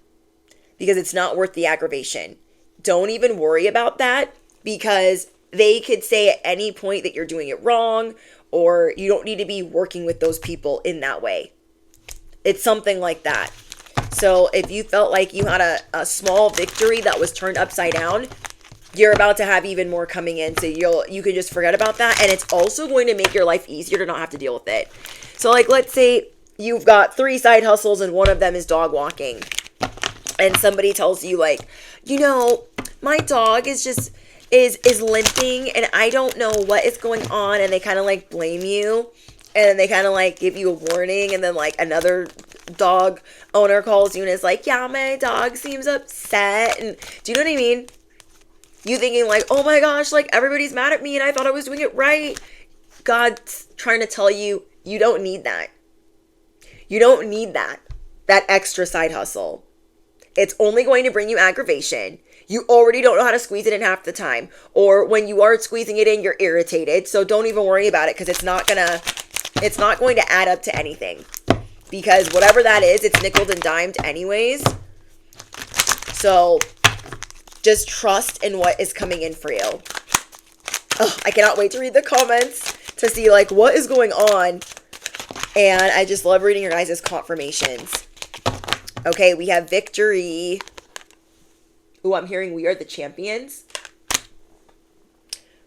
because it's not worth the aggravation. Don't even worry about that, because they could say at any point that you're doing it wrong, or you don't need to be working with those people in that way. It's something like that. So if you felt like you had a small victory that was turned upside down, you're about to have even more coming in. So you can just forget about that. And it's also going to make your life easier to not have to deal with it. So like, let's say you've got 3 side hustles and one of them is dog walking. And somebody tells you like, you know, my dog is just is limping and I don't know what is going on, and they kind of like blame you, and then they kind of like give you a warning, and then like another dog owner calls you and is like, yeah, my dog seems upset. And do you know what I mean? You thinking like, oh my gosh, like everybody's mad at me and I thought I was doing it right. God's trying to tell you, you don't need that. You don't need that extra side hustle. It's only going to bring you aggravation. You already don't know how to squeeze it in half the time. Or when you are squeezing it in, you're irritated. So don't even worry about it, because it's not going to add up to anything. Because whatever that is, it's nickeled and dimed anyways. So just trust in what is coming in for you. Oh, I cannot wait to read the comments to see like what is going on. And I just love reading your guys' confirmations. Okay, we have victory. Ooh, I'm hearing we are the champions.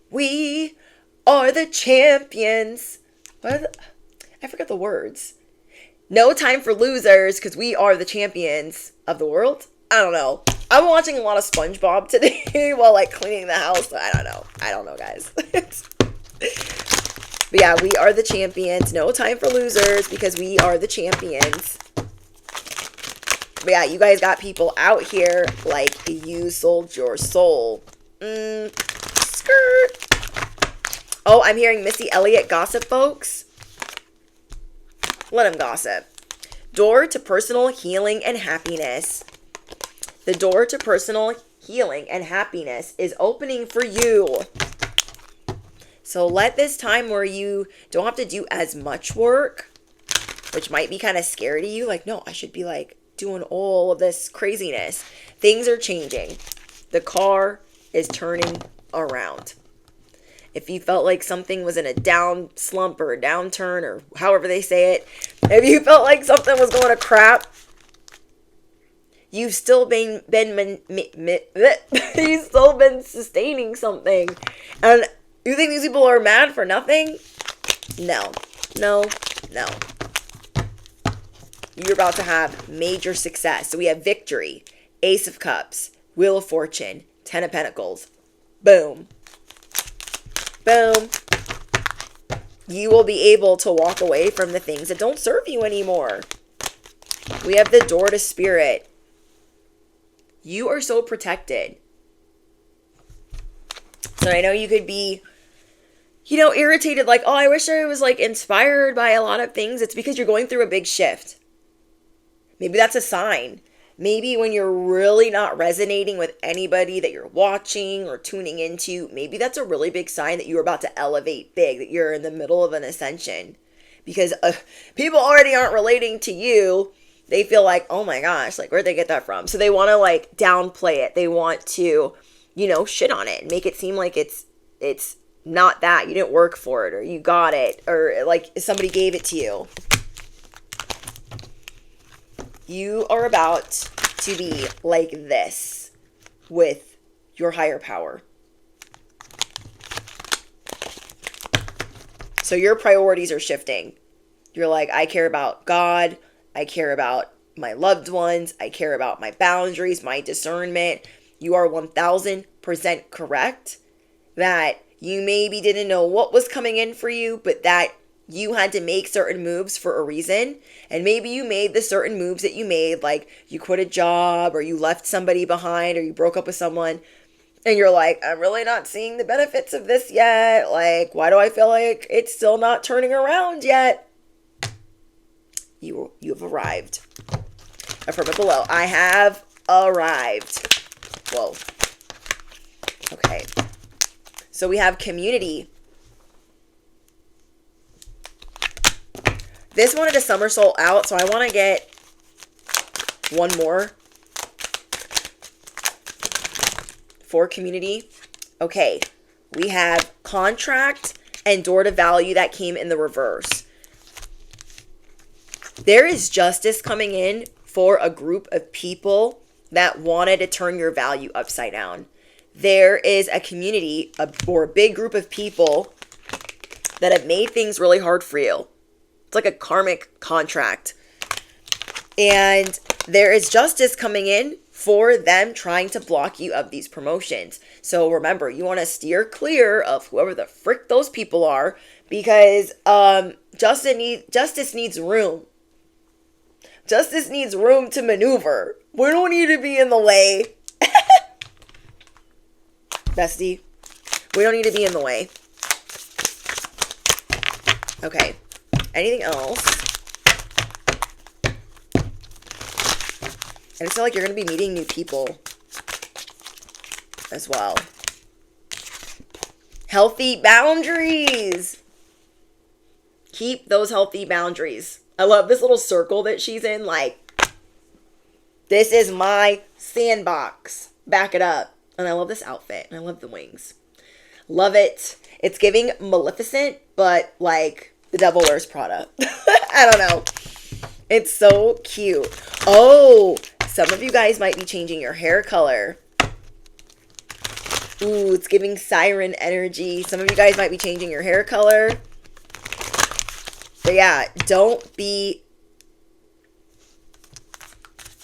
We are the champions. I forgot the words. No time for losers, because we are the champions of the world. I don't know. I'm watching a lot of SpongeBob today while like cleaning the house. I don't know, guys. But yeah, we are the champions. No time for losers because we are the champions. But yeah, you guys got people out here like you sold your soul. Skirt. Oh, I'm hearing Missy Elliott gossip, folks. Let him gossip. Door to personal healing and happiness. The door to personal healing and happiness is opening for you. So let this time where you don't have to do as much work, which might be kind of scary to you. Like, no, I should be like doing all of this craziness. Things are changing. The car is turning around. If you felt like something was in a down slump or a downturn or however they say it, if you felt like something was going to crap, you've still been you've still been sustaining something. And you think these people are mad for nothing? No. You're about to have major success. So we have victory, Ace of Cups, Wheel of Fortune, Ten of Pentacles. Boom. Boom. You will be able to walk away from the things that don't serve you anymore. We have the door to spirit. You are so protected. So I know you could be, irritated, like, oh, I wish I was like inspired by a lot of things. It's because you're going through a big shift. Maybe that's a sign. Maybe when you're really not resonating with anybody that you're watching or tuning into, maybe that's a really big sign that you're about to elevate big, that you're in the middle of an ascension. Because people already aren't relating to you. They feel like, oh my gosh, like, where'd they get that from? So they want to like downplay it. They want to, shit on it and make it seem like it's not that. You didn't work for it, or you got it, or like somebody gave it to you. You are about to be like this with your higher power. So your priorities are shifting. You're like, I care about God. I care about my loved ones. I care about my boundaries, my discernment. You are 1000% correct that you maybe didn't know what was coming in for you, but that you had to make certain moves for a reason. And maybe you made the certain moves that you made, like you quit a job or you left somebody behind or you broke up with someone. And you're like, I'm really not seeing the benefits of this yet. Like, why do I feel like it's still not turning around yet? You have arrived. Affirm it below. I have arrived. Whoa. Okay. So we have community. This wanted to somersault out, so I want to get one more for community. Okay, we have contract and door to value that came in the reverse. There is justice coming in for a group of people that wanted to turn your value upside down. There is a community or a big group of people that have made things really hard for you. It's like a karmic contract. And there is justice coming in for them trying to block you of these promotions. So remember, you want to steer clear of whoever the frick those people are, because justice needs room. Justice needs room to maneuver. We don't need to be in the way. Bestie, we don't need to be in the way. Okay. Anything else? And I feel like you're going to be meeting new people as well. Healthy boundaries. Keep those healthy boundaries. I love this little circle that she's in. Like, this is my sandbox. Back it up. And I love this outfit. And I love the wings. Love it. It's giving Maleficent, but like the Devil Wears Prada. I don't know. It's so cute. Oh, some of you guys might be changing your hair color. Ooh, it's giving siren energy. Some of you guys might be changing your hair color. But yeah, don't be...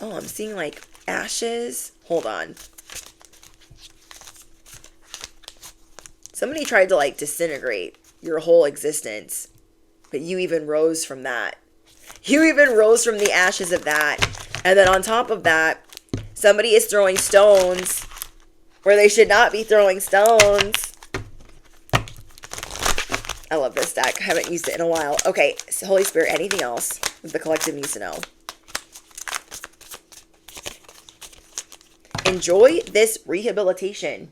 Oh, I'm seeing like ashes. Hold on. Somebody tried to like disintegrate your whole existence, but you even rose from that. You even rose from the ashes of that. And then on top of that, somebody is throwing stones where they should not be throwing stones. I love this deck. I haven't used it in a while. Okay, so Holy Spirit, anything else the collective needs to know? Enjoy this rehabilitation.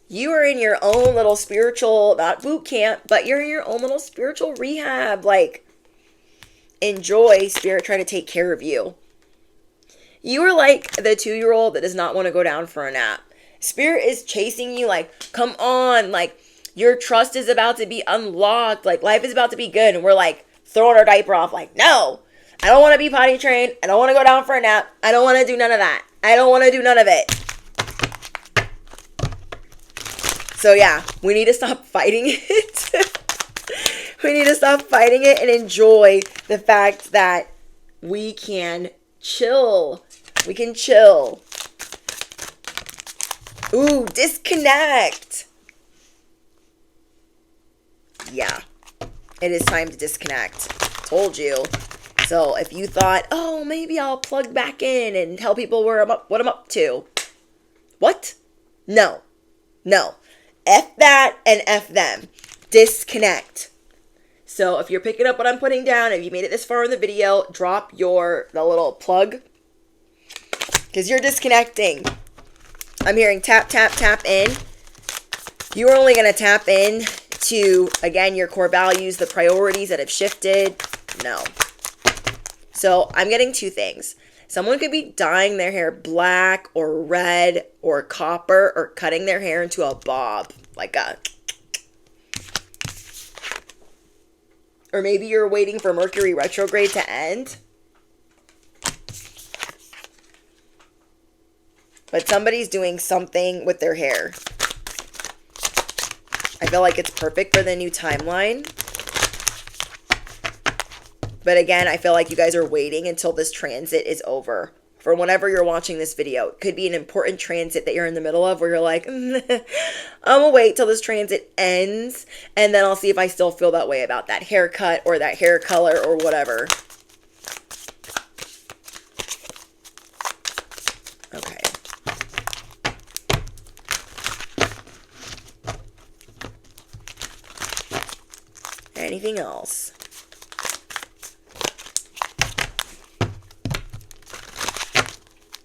You are in your own little spiritual, not boot camp, but you're in your own little spiritual rehab. Like, enjoy Spirit trying to take care of you. You are like the 2-year-old that does not want to go down for a nap. Spirit is chasing you like, come on, like your trust is about to be unlocked. Like life is about to be good. And we're like throwing our diaper off like, no, I don't want to be potty trained. I don't want to go down for a nap. I don't want to do none of that. I don't want to do none of it. So yeah, we need to stop fighting it. We need to stop fighting it and enjoy the fact that we can chill. We can chill. Ooh, disconnect. Yeah, it is time to disconnect. Told you. So if you thought, oh, maybe I'll plug back in and tell people what I'm up to. What? No. No. F that and F them. Disconnect. So if you're picking up what I'm putting down, if you made it this far in the video, drop the little plug. Because you're disconnecting. I'm hearing tap, tap, tap in. You are only going to tap in to, again, your core values, the priorities that have shifted. No. So I'm getting 2 things. Someone could be dyeing their hair black or red or copper or cutting their hair into a bob. Like a... Or maybe you're waiting for Mercury retrograde to end. But somebody's doing something with their hair. I feel like it's perfect for the new timeline. But again, I feel like you guys are waiting until this transit is over. For whenever you're watching this video. It could be an important transit that you're in the middle of where you're like, I'm gonna wait till this transit ends. And then I'll see if I still feel that way about that haircut or that hair color or whatever. Okay. Anything else?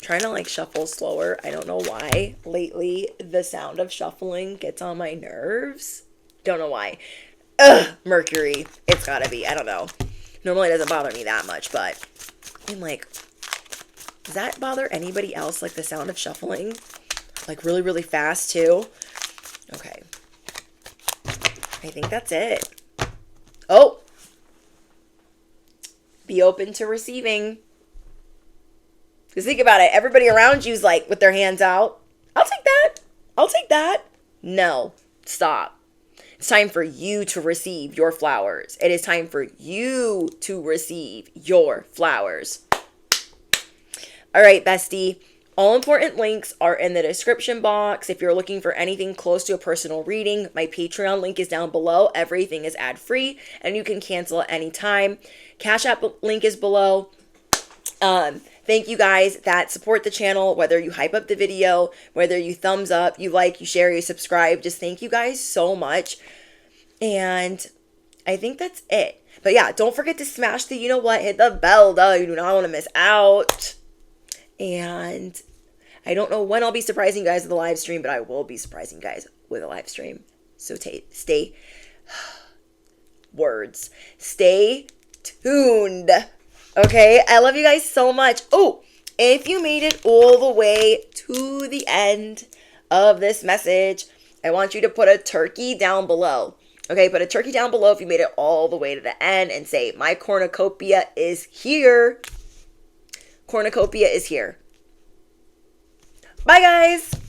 Trying to like shuffle slower. I don't know why. Lately, the sound of shuffling gets on my nerves. Don't know why. Ugh, Mercury. It's gotta be. I don't know. Normally it doesn't bother me that much, but I'm like, does that bother anybody else? Like the sound of shuffling? Like really, really fast too? Okay. I think that's it. Oh! Be open to receiving. Because think about it. Everybody around you is like with their hands out. I'll take that. I'll take that. No. Stop. It's time for you to receive your flowers. It is time for you to receive your flowers. All right, bestie. All important links are in the description box. If you're looking for anything close to a personal reading, my Patreon link is down below. Everything is ad-free and you can cancel at any time. Cash App link is below. Thank you guys that support the channel, whether you hype up the video, whether you thumbs up, you like, you share, you subscribe. Just thank you guys so much. And I think that's it. But yeah, don't forget to smash the, you know what, hit the bell though. You do not want to miss out. And I don't know when I'll be surprising you guys with a live stream, but I will be surprising you guys with a live stream. So stay words. Stay tuned. Okay, I love you guys so much. Oh, if you made it all the way to the end of this message, I want you to put a turkey down below. Okay, put a turkey down below if you made it all the way to the end and say, my cornucopia is here. Cornucopia is here. Bye, guys.